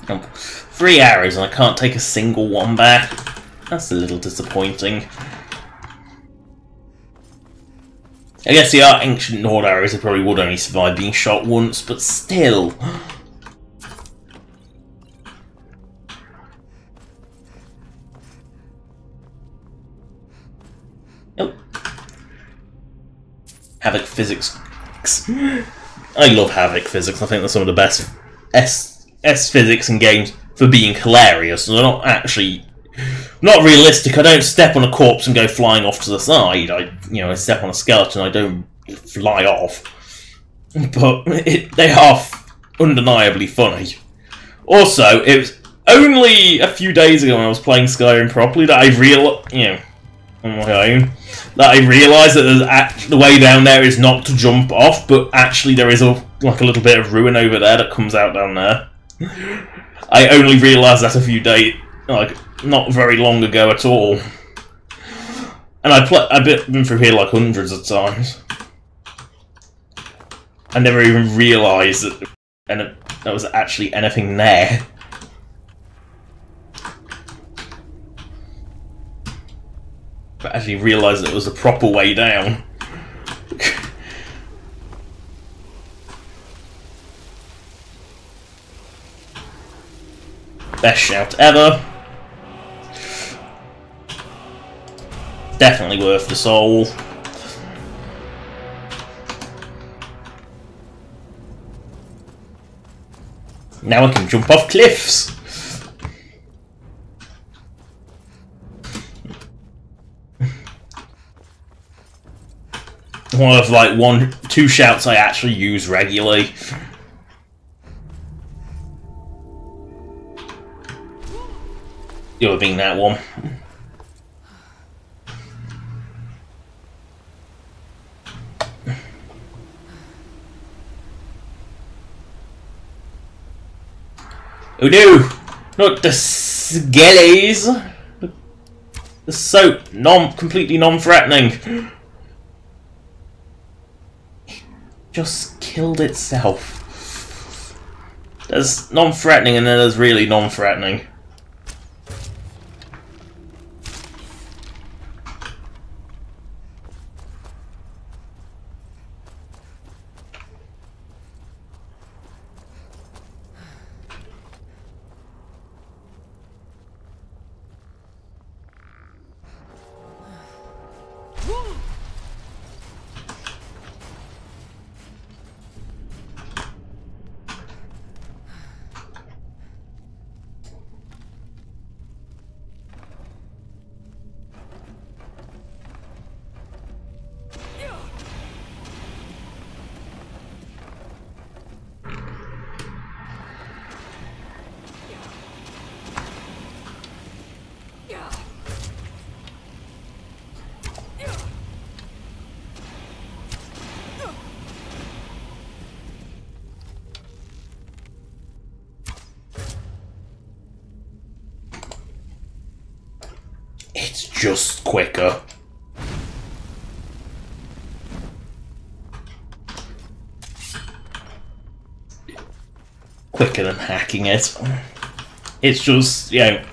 Oh, 3 arrows and I can't take a single one back. That's a little disappointing. I guess the ancient Nord arrows I probably would only survive being shot once, but still. Nope. Havoc physics. I love Havoc physics. I think they're some of the best S physics in games for being hilarious. They're not actually not realistic. I don't step on a corpse and go flying off to the side. I step on a skeleton. I don't fly off. But they are undeniably funny. Also, it was only a few days ago when I was playing Skyrim properly that I on my own that I realised that the way down there is not to jump off, but actually there is like a little bit of ruin over there that comes out down there. I only realised that a few days, like not very long ago at all, and I've been through here like hundreds of times. I never even realised that, and there was actually anything there. But actually realised that it was the proper way down. Best shout ever. Definitely worth the soul. Now I can jump off cliffs. One of like two shouts I actually use regularly. The other being that one. Oh no! Not the skellies! The soap, completely non-threatening. Just killed itself. There's non-threatening and then there's really non-threatening. It's just quicker. Quicker than hacking it. It's just, you know,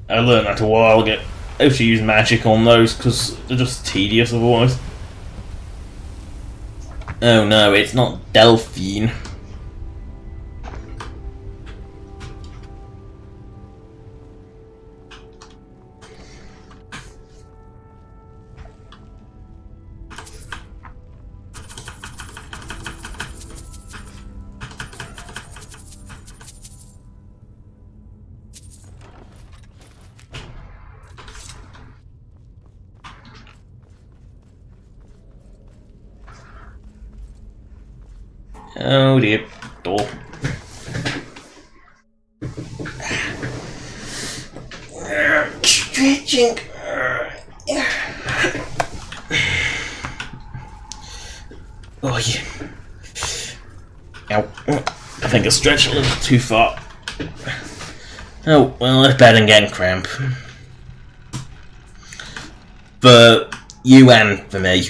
I learned that a while ago. I have to use magic on those because they're just tedious otherwise. Oh no, it's not Delphine. Oh dear. Door. Stretching. Oh yeah. Ow. I think I stretched a little too far. Oh, well, it's better than getting cramp. For you and for me.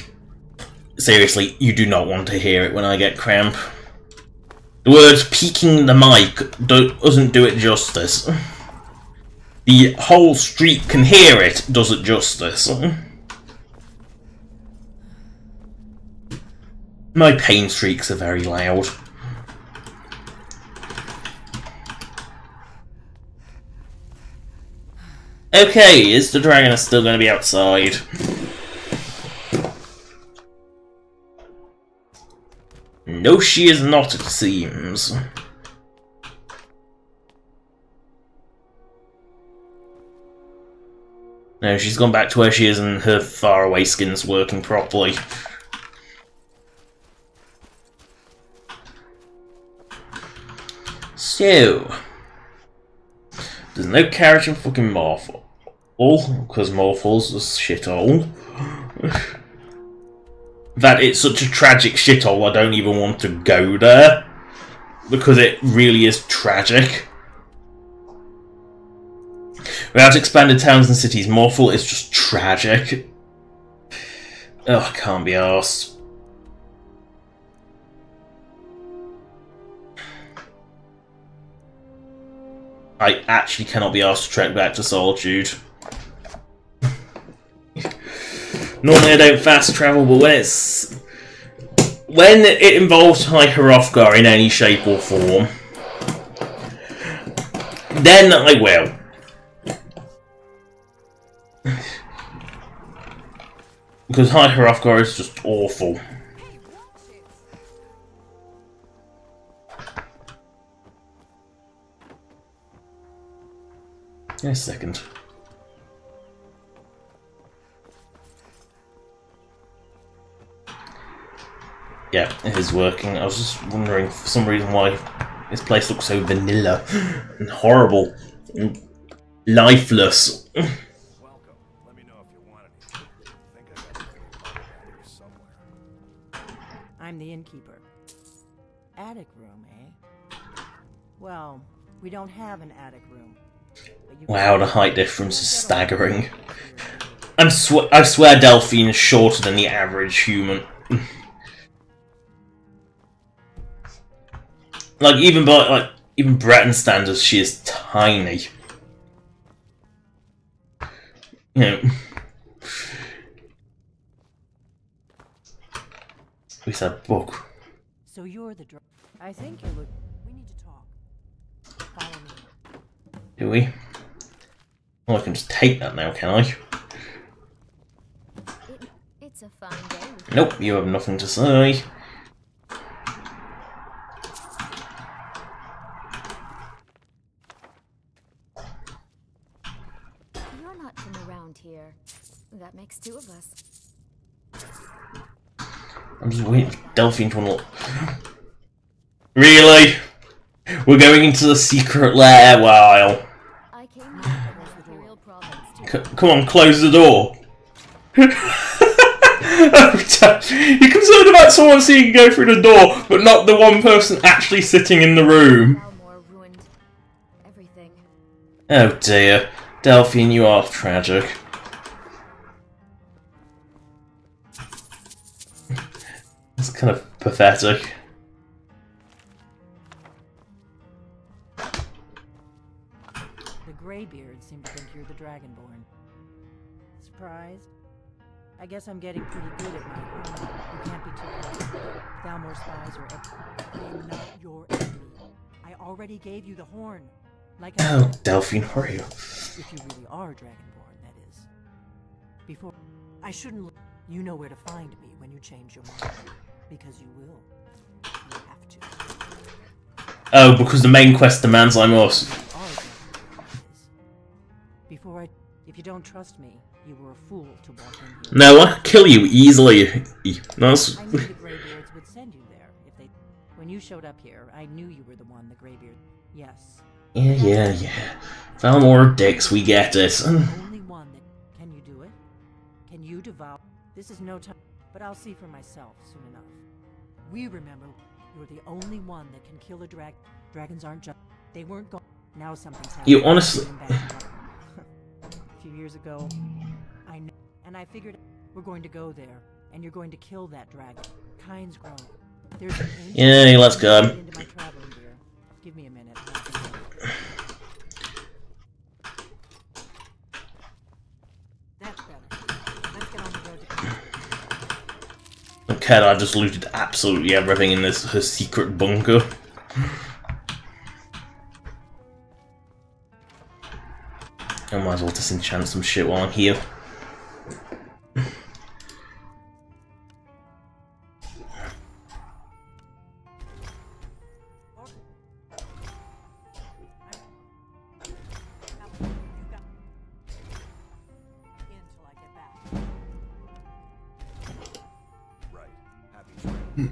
Seriously, you do not want to hear it when I get cramp. The words peeking the mic doesn't do it justice. The whole street can hear it does it justice. My pain streaks are very loud. Okay, is the dragon still going to be outside? No, she is not, it seems. No, she's gone back to where she is and her faraway skin's working properly. So... there's no carriage in fucking Marfa. because Morphal's a shithole. That it's such a tragic shithole, I don't even want to go there. Because it really is tragic. Without expanded towns and cities, Morphal is just tragic. Oh, I can't be arsed. I actually cannot be asked to trek back to Solitude. Normally I don't fast travel, but when it involves High Hrothgar in any shape or form, then I will. Because High Hrothgar is just awful. In a second. Yeah, it is working. I was just wondering for some reason why this place looks so vanilla and horrible and lifeless. Welcome. Let me know if you want anything. I think I got a here somewhere. I'm the innkeeper. Attic room, eh? Well, we don't have an attic room. Wow, the height difference is staggering. I swear Delphine is shorter than the average human. Like even by even Breton standards, she is tiny. You know. We said book. So you're the I think you look. We need to talk. Follow me. Do we? Well, I can just take that now, can I? It's a fine day. Nope, you have nothing to say. You're not from around here. That makes two of us. I'm just waiting for Delphine to unlock. Really? We're going into the secret lair while. I came here from the Imperial Province to Come on, close the door. You're concerned about someone seeing you go through the door, but not the one person actually sitting in the room. Balmore ruined everything. Oh dear. Delphine, you are tragic. It's kind of pathetic. The Greybeards seem to think you're the Dragonborn. Surprised? I guess I'm getting pretty good at my home. You can't be too close. Balmore spies are I am not your enemy. I already gave you the horn. Like I Oh, said, Delphine, hurry up. if you really are Dragonborn, that is. Before I shouldn't. You know where to find me when you change your mind, because you will. You have to. Oh, because the main quest demands I must. Before if you don't trust me, you were a fool to walk in here. No, I could kill you easily. Nice. I knew the Greybeards would send you there if they. When you showed up here, I knew you were the one. The Greybeard. Yes. Yeah. Valmore dicks, we get it. Only one that can you do it? Can you devour? This is no time, but I'll see for myself soon enough. We remember you're the only one that can kill a dragon. Dragons aren't just. They weren't going. Now something's happening. You honestly. A few years ago, I know, and I figured we're going to go there, and you're going to kill that dragon, Kynesgrove. There's an ancient. Yay, let's go. Into my traveling gear. Give me a minute. That's better. Let's get on the road to Okay, I've just looted absolutely everything in this her secret bunker. I might as well disenchant some shit while I'm here. Right. Happy trail.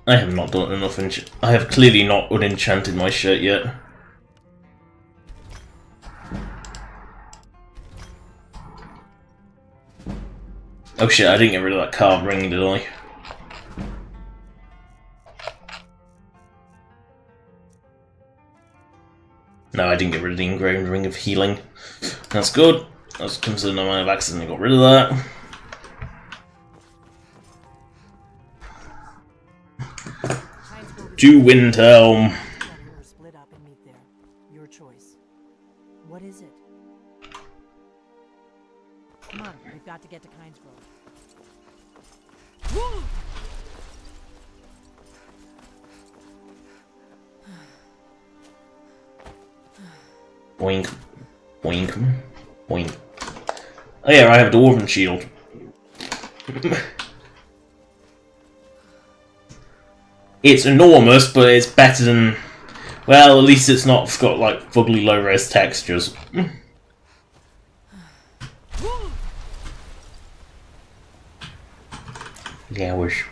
I have not done enough. I have clearly not unenchanted my shirt yet. Oh shit! I didn't get rid of that carved ring, did I? No, I didn't get rid of the engraved ring of healing. That's good. That's considering I might have accidentally got rid of that. To Windhelm. Split up and meet there. Your choice. What is it? Come on, we've got to get to Kynesgrove. Boink. Boink. Boink. Oh yeah, I have a dwarven shield. It's enormous, but it's better than... Well, at least it's not got, like, fugly low-res textures. Yeah, I wish.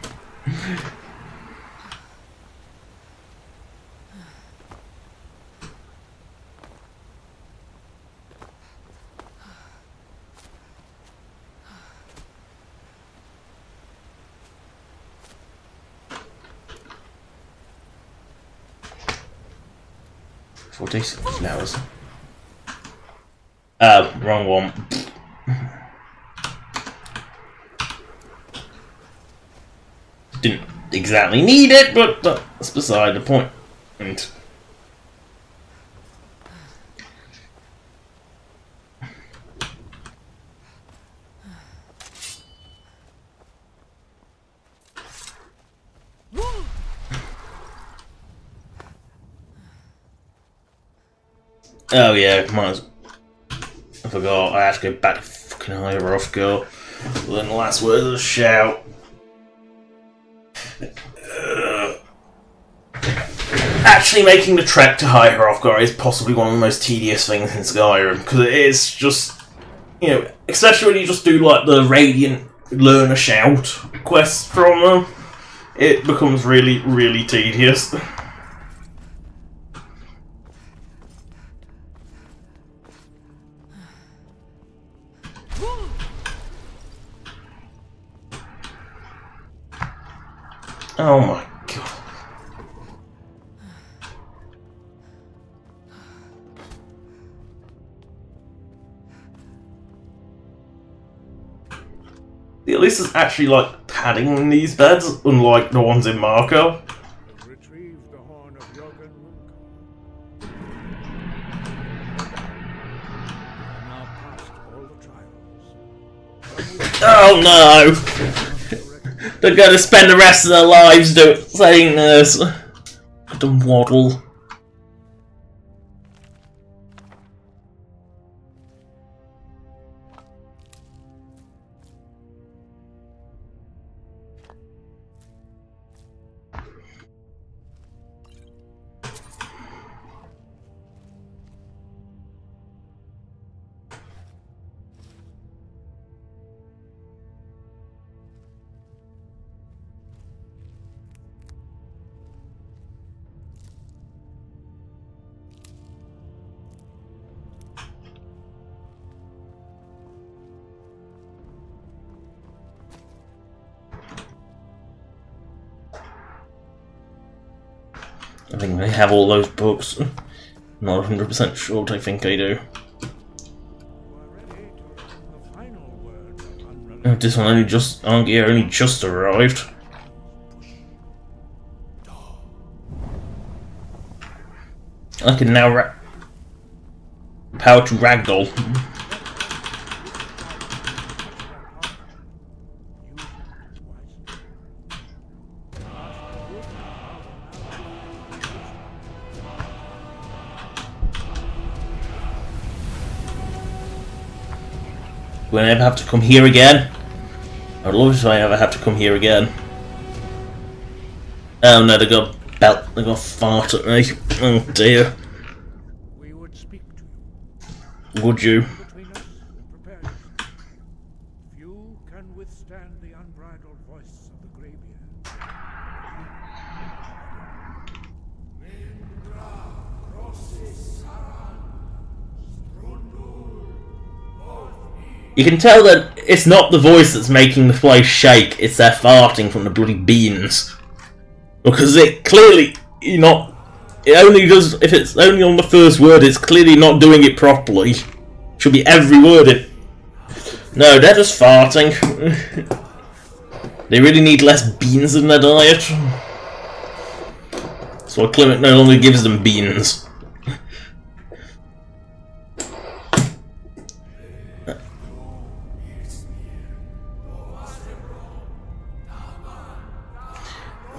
Flowers. Wrong one. Didn't exactly need it, but that's beside the point. Oh yeah, I forgot, I have to go back to fucking Hierarchical. Learn the last word of the shout. Actually making the trek to Hierarchical is possibly one of the most tedious things in Skyrim, because it is just, you know, especially when you just do like the Radiant Learn a Shout quests from them, it becomes really, really tedious. Oh my god. At least there's actually like padding in these beds, unlike the ones in Marco. Retrieve the horn of Jorgen. Now past all the trials. Oh no! They're going to spend the rest of their lives saying this. The waddle. I think they have all those books. Not 100% sure, but I think I do. Oh, this one only just arrived. I can now power to Ragdoll. Will I ever have to come here again? I'd love it if I ever have to come here again. Oh no, they got fart at me. Oh dear. We would speak to you. Would you? Between us and prepare you. Few can withstand the unbridled voice of the Greybeard. You can tell that it's not the voice that's making the place shake, it's their farting from the bloody beans. Because it clearly, it only does, if it's only on the first word, it's clearly not doing it properly. Should be every word. No, they're just farting. They really need less beans in their diet. So a clinic no longer gives them beans.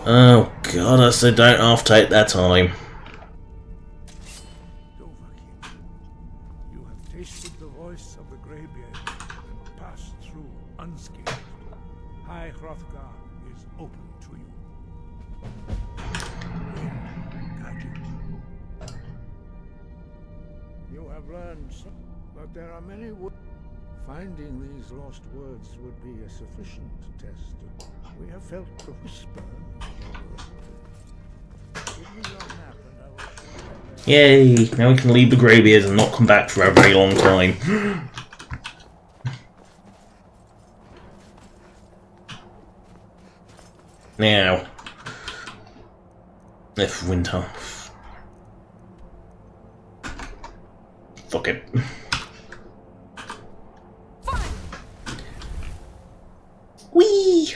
Oh god, I said don't half take their time. You have tasted the voice of the Greybeard and passed through unscathed. High Hrothgar is open to you. Wind, guide you. You have learned some, but there are many words. Finding these lost words would be a sufficient test. We have felt the whisper. Give me your map and I will show you. Yay! Now we can leave the Greybeards and not come back for a very long time. Now, if winter. Fuck it. Whee!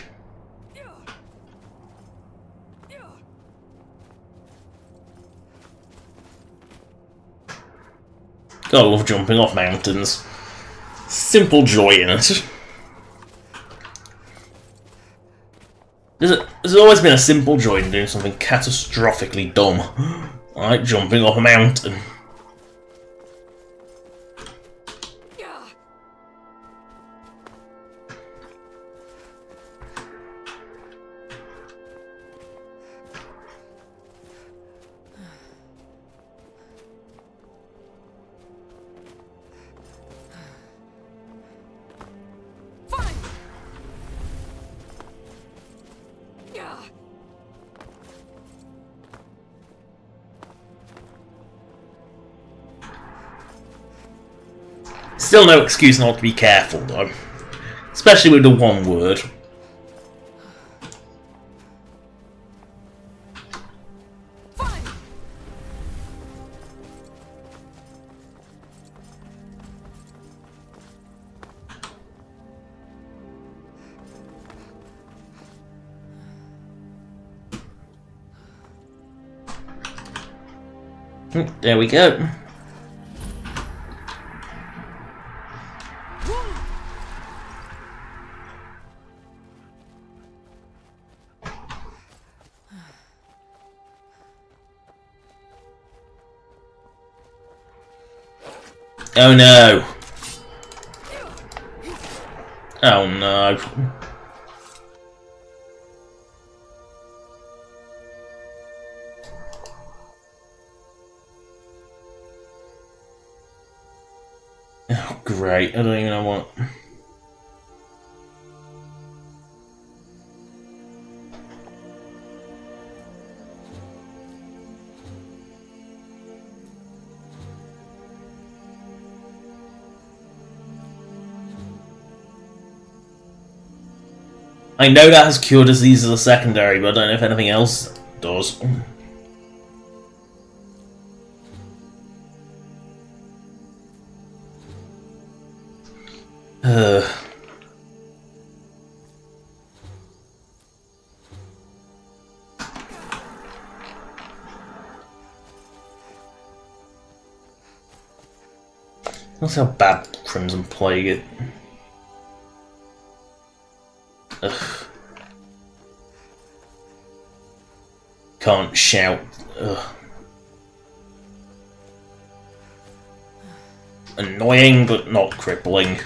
God, I love jumping off mountains. Simple joy in it. There's always been a simple joy in doing something catastrophically dumb, like jumping off a mountain. Still no excuse not to be careful, though. Especially with the one word. There we go. Oh no! Oh no! Oh great, I don't even know what... I know that has cure disease as a secondary, but I don't know if anything else does. That's how bad Crimson Plague it. Ugh. Can't shout. Ugh. Annoying, but not crippling.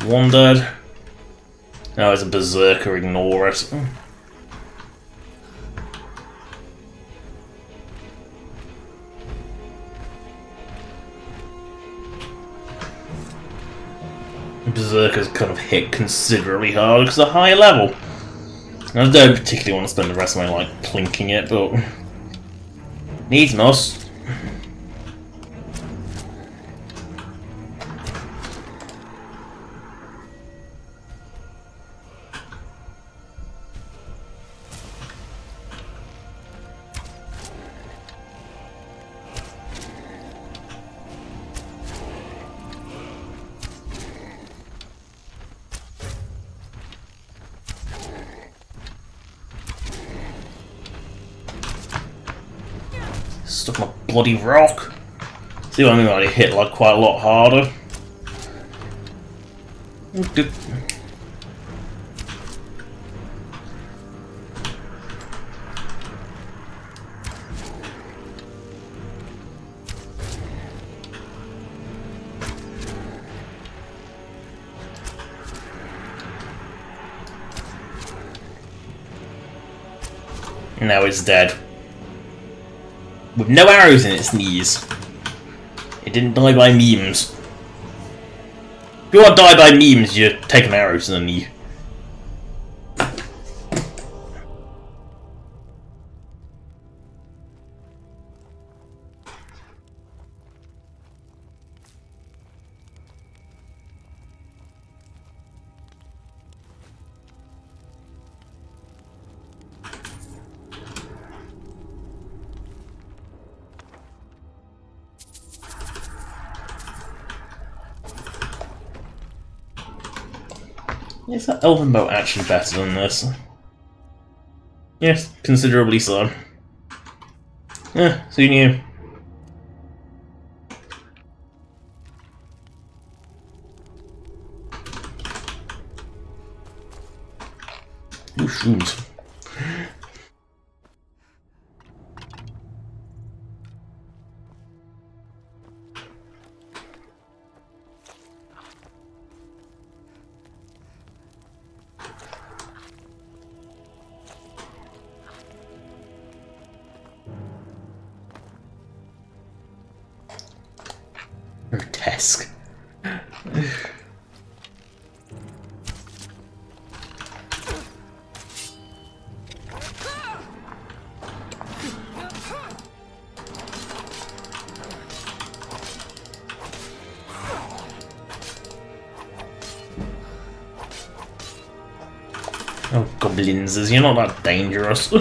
one dead. Now it's a berserker, ignore it. Berserkers kind of hit considerably harder because they're higher level. I don't particularly want to spend the rest of my life plinking it, but needs must. Stuck my bloody rock. See what I mean when I hit like quite a lot harder. Now it's dead. With no arrows in its knees. It didn't die by memes. If you want to die by memes, you take an arrow to the knee. Is that elven bow actually better than this? Yes, considerably so. Yeah, who knew? Ooh, shoot. Grotesque. Oh, goblins, you're not that dangerous.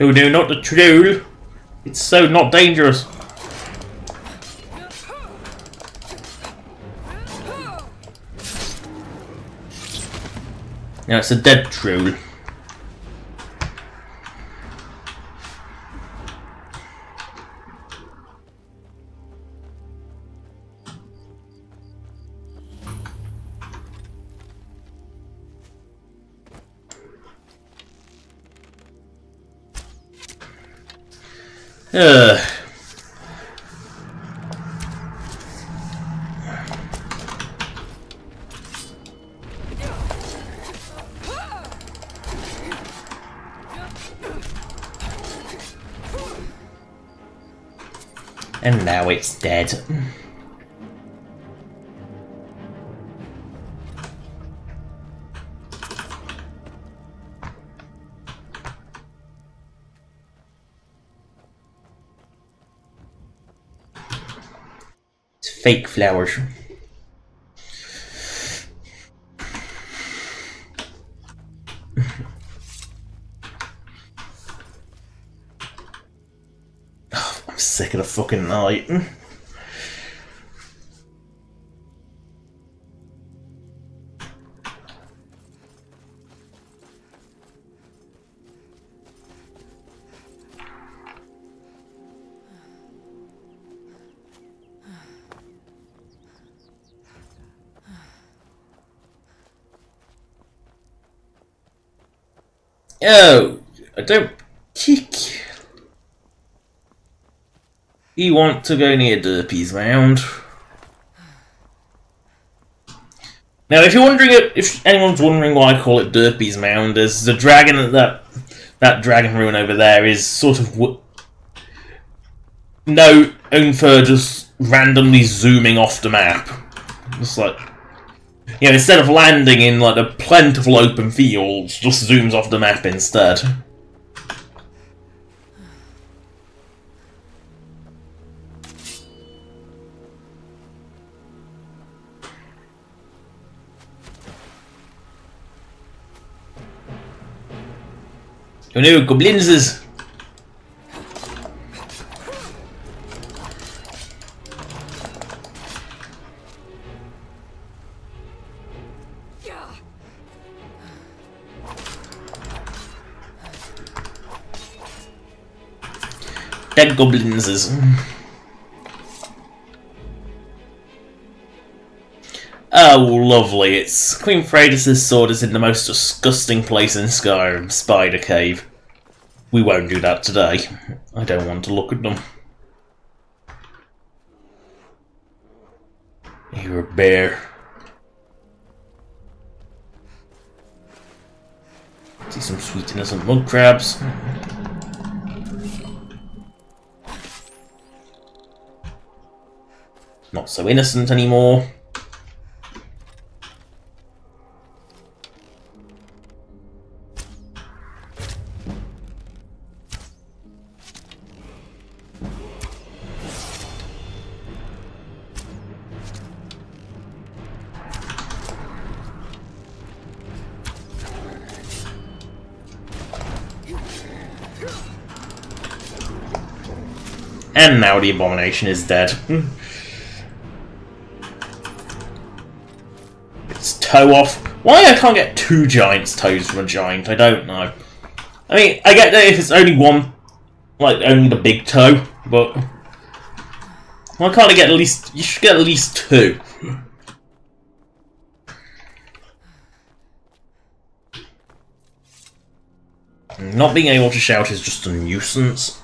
Oh no, not the troll! It's so not dangerous. Now it's a dead troll. And now it's dead. Fake flowers. Oh, I'm sick of the fucking night. Oh, I don't kick. You want to go near Derpy's Mound? Now, if you're wondering, if anyone's wondering why I call it Derpy's Mound, there's the dragon that dragon ruin over there is sort of known for just randomly zooming off the map. Just like, you know, instead of landing in like a plentiful open fields, just zooms off the map instead. Oh no, goblins! Dead goblins. Oh, lovely. It's Queen Freydis' sword is in the most disgusting place in Skyrim, Spider Cave. We won't do that today. I don't want to look at them. You're a bear. See some sweet innocent mud crabs. Not so innocent anymore. And now the abomination is dead. Its toe off. Why I can't get 2 giant's toes from a giant, I don't know. I mean, I get that if it's only one, like only the big toe, but why can't I get at least, you should get at least 2. Not being able to shout is just a nuisance.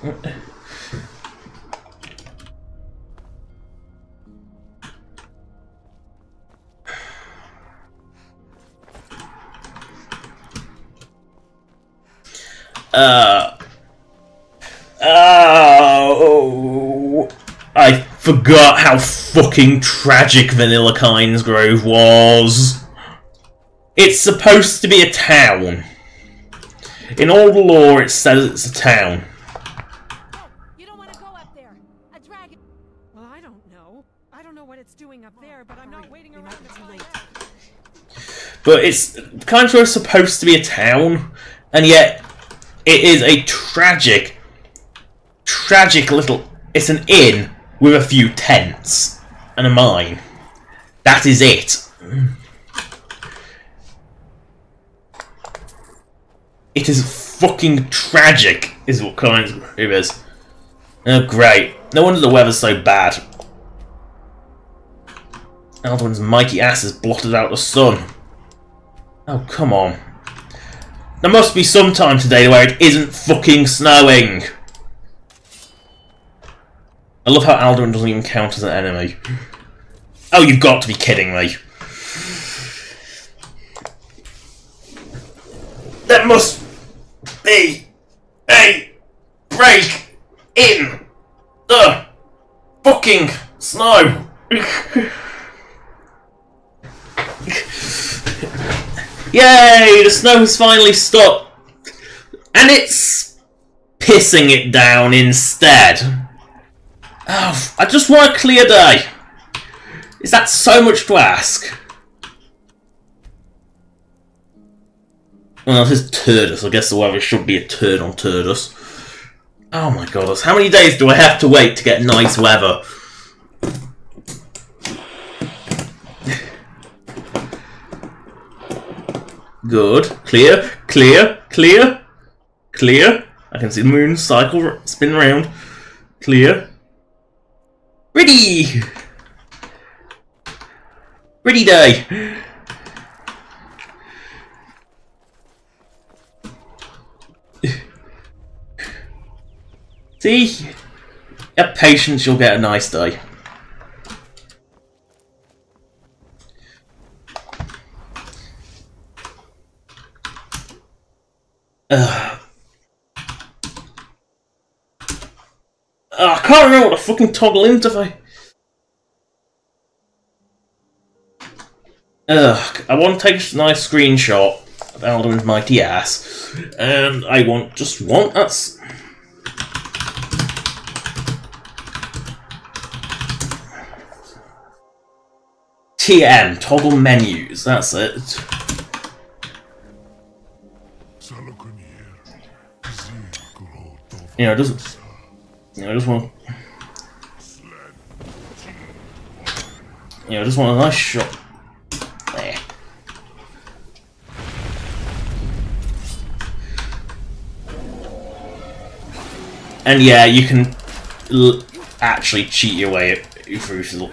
Oh, I forgot how fucking tragic Vanilla Kynesgrove was. It's supposed to be a town. In all the lore, it says it's a town. Oh, you don't want to go up there. A dragon. Well, I don't know. I don't know what it's doing up there, but I'm not waiting around to find out. But it's kind of supposed to be a town, and yet it is a tragic little... It's an inn with a few tents and a mine. That is it. It is fucking tragic, is what Kynesgrove is. Oh, great. No wonder the weather's so bad. Alduin's mighty ass has blotted out the sun. Oh, come on. There must be some time today where it isn't fucking snowing. I love how Alduin doesn't even count as an enemy. Oh, you've got to be kidding me. There must be a break in the fucking snow. Yay! The snow has finally stopped. And it's pissing it down instead. Oh, I just want a clear day. Is that so much to ask? Well, this is Turdus. I guess the weather should be a turd on Turdus. Oh my god, how many days do I have to wait to get nice weather? Good. Clear, clear, clear, clear. I can see the moon cycle, spin around. Clear. Ready! Ready day! See? Have patience, you'll get a nice day. I can't remember what the fucking toggle interface. I want to take a nice screenshot of Alduin's mighty ass, and I just want that's. TM, toggle menus, that's it. I just want a nice shot. There. And yeah, you can actually cheat your way through.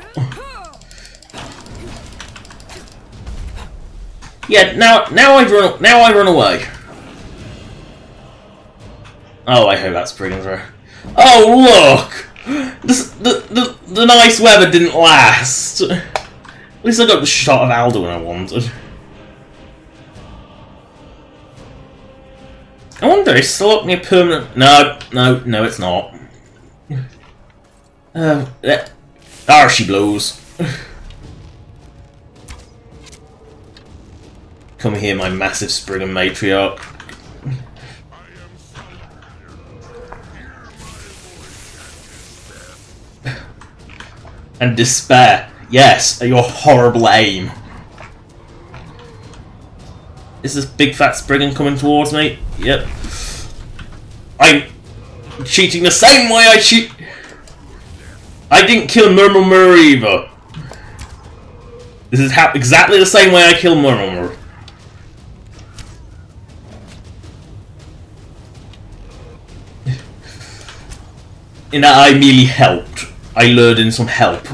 Yeah, now I run away. Oh, I hope that's Brigand's right. Oh look! The nice weather didn't last. At least I got the shot of Alduin I wanted. I wonder, is Seloknia permanent? No, it's not. There she blows. Come here, my massive Spriggan matriarch. And despair. Yes, your horrible aim. Is this big fat Spriggan coming towards me? Yep. I'm cheating the same way I cheat. I didn't kill Murmur either. This is exactly the same way I kill Murmur. In that I merely helped. I lured in some help.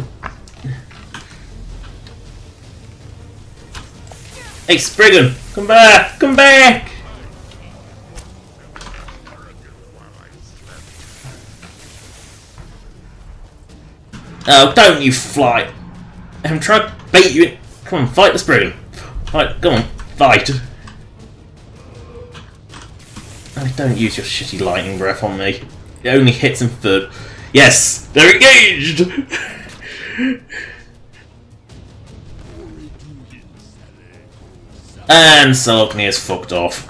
Hey Spriggan, come back! Come back! Oh, don't you fly! I'm trying to bait you in. Come on, fight the Spriggan. Fight, come on, fight. Oh, don't use your shitty lightning breath on me. It only hits in third. Yes, they're engaged! And Seloknia is fucked off.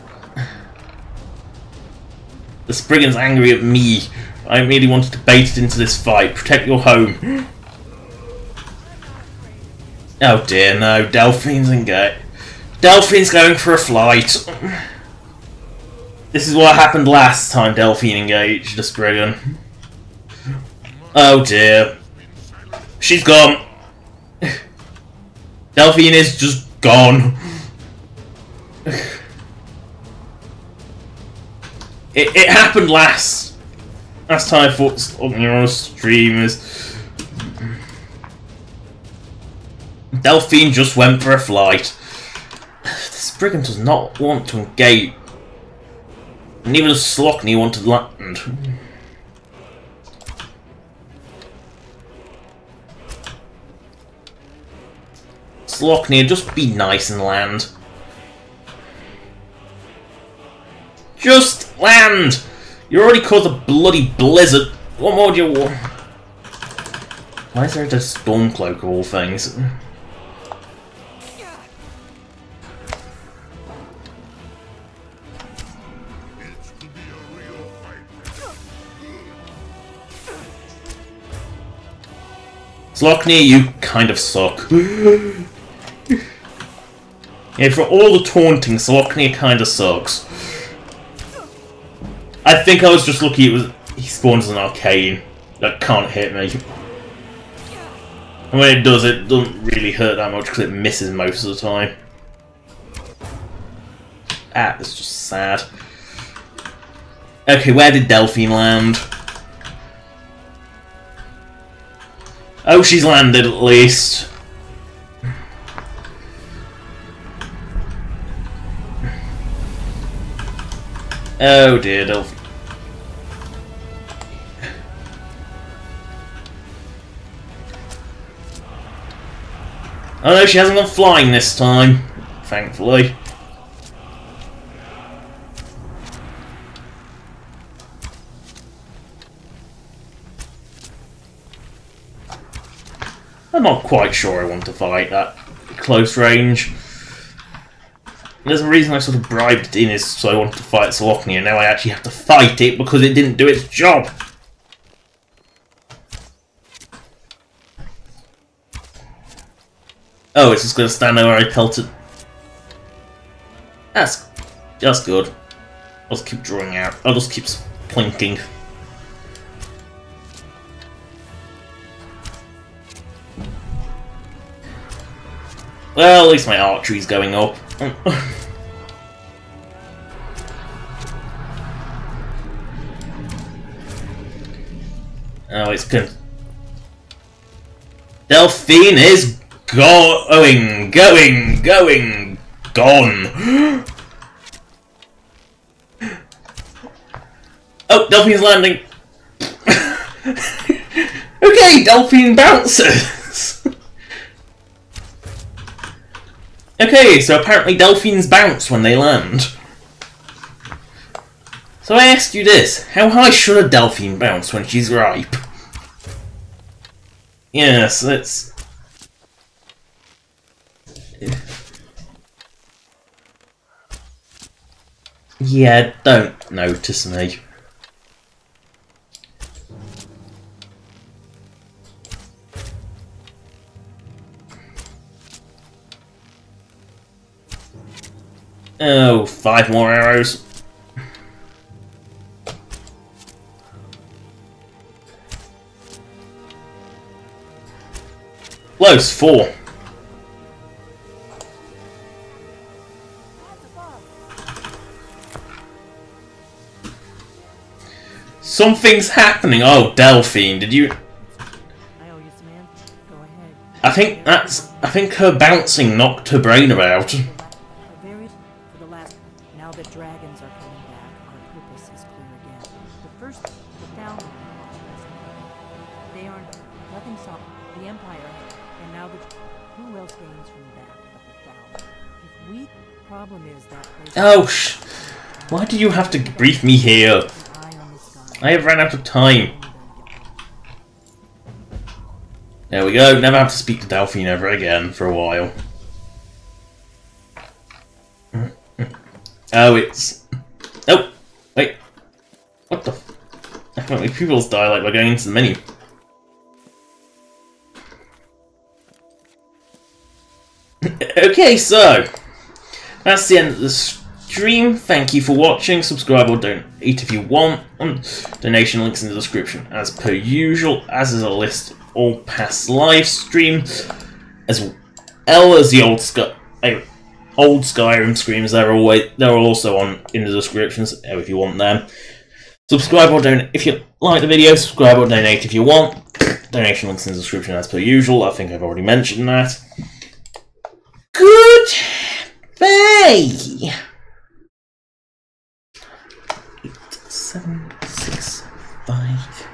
The Spriggan's angry at me. I merely wanted to bait it into this fight. Protect your home. Oh dear, no. Delphine's engaged. Delphine's going for a flight. This is what happened last time Delphine engaged the Spriggan. Oh dear. She's gone. Delphine is just gone. It happened last time I thought on your streamers. Delphine just went for a flight. The Spriggan does not want to engage. Neither does Seloknia want to land. Seloknia, just be nice and land. Just land! You already caused a bloody blizzard. What more do you want? Why is there a Stormcloak of all things? Slockney, you kind of suck. Yeah, for all the taunting, Slockney kind of sucks. I think I was just lucky he spawns an arcane that can't hit me. And when it doesn't really hurt that much because it misses most of the time. Ah, it's just sad. Okay, where did Delphine land? Oh, she's landed at least. Oh dear, Delphine. Oh no, she hasn't gone flying this time, thankfully. I'm not quite sure I want to fight that close range. There's a reason I sort of bribed it in is so I wanted to fight Slockney, and now I actually have to fight it because it didn't do its job. Oh, it's just going to stand there where I pelted. That's good. I'll just keep drawing out. I'll just keep plinking. Well, at least my archery's going up. Oh, it's good. Delphine is going, gone. Oh, Delphine's landing. Okay, Delphine bounces. Okay, so apparently Delphines bounce when they land. So I ask you this, how high should a Delphine bounce when she's ripe? Yes, that's... Yeah, don't notice me. Oh, 5 more arrows. Close, 4. Something's happening. Oh, Delphine, did you... I owe you some answers. Go ahead. I think her bouncing knocked her brain about. Now that dragons are coming back, our purpose is clear again. The first, the founding, they aren't, nothing saw the Empire, and now who else gains from that but the Founding? If we, problem is that place... Oh, why do you have to brief me here? I have run out of time. There we go, never have to speak to Delphine ever again for a while. Oh, it's... Oh! Wait. What the... Apparently pupils die like we're going into the menu. Okay, so... That's the end of the stream. Thank you for watching. Subscribe or donate if you want. Donation links in the description as per usual, as is a list of all past live streams, as well as the old Skyrim streams. They're also on in the descriptions if you want them. Subscribe or donate if you like the video. Subscribe or donate if you want. Donation links in the description as per usual. I think I've already mentioned that. Goodbye. 8, 7, 6, 5.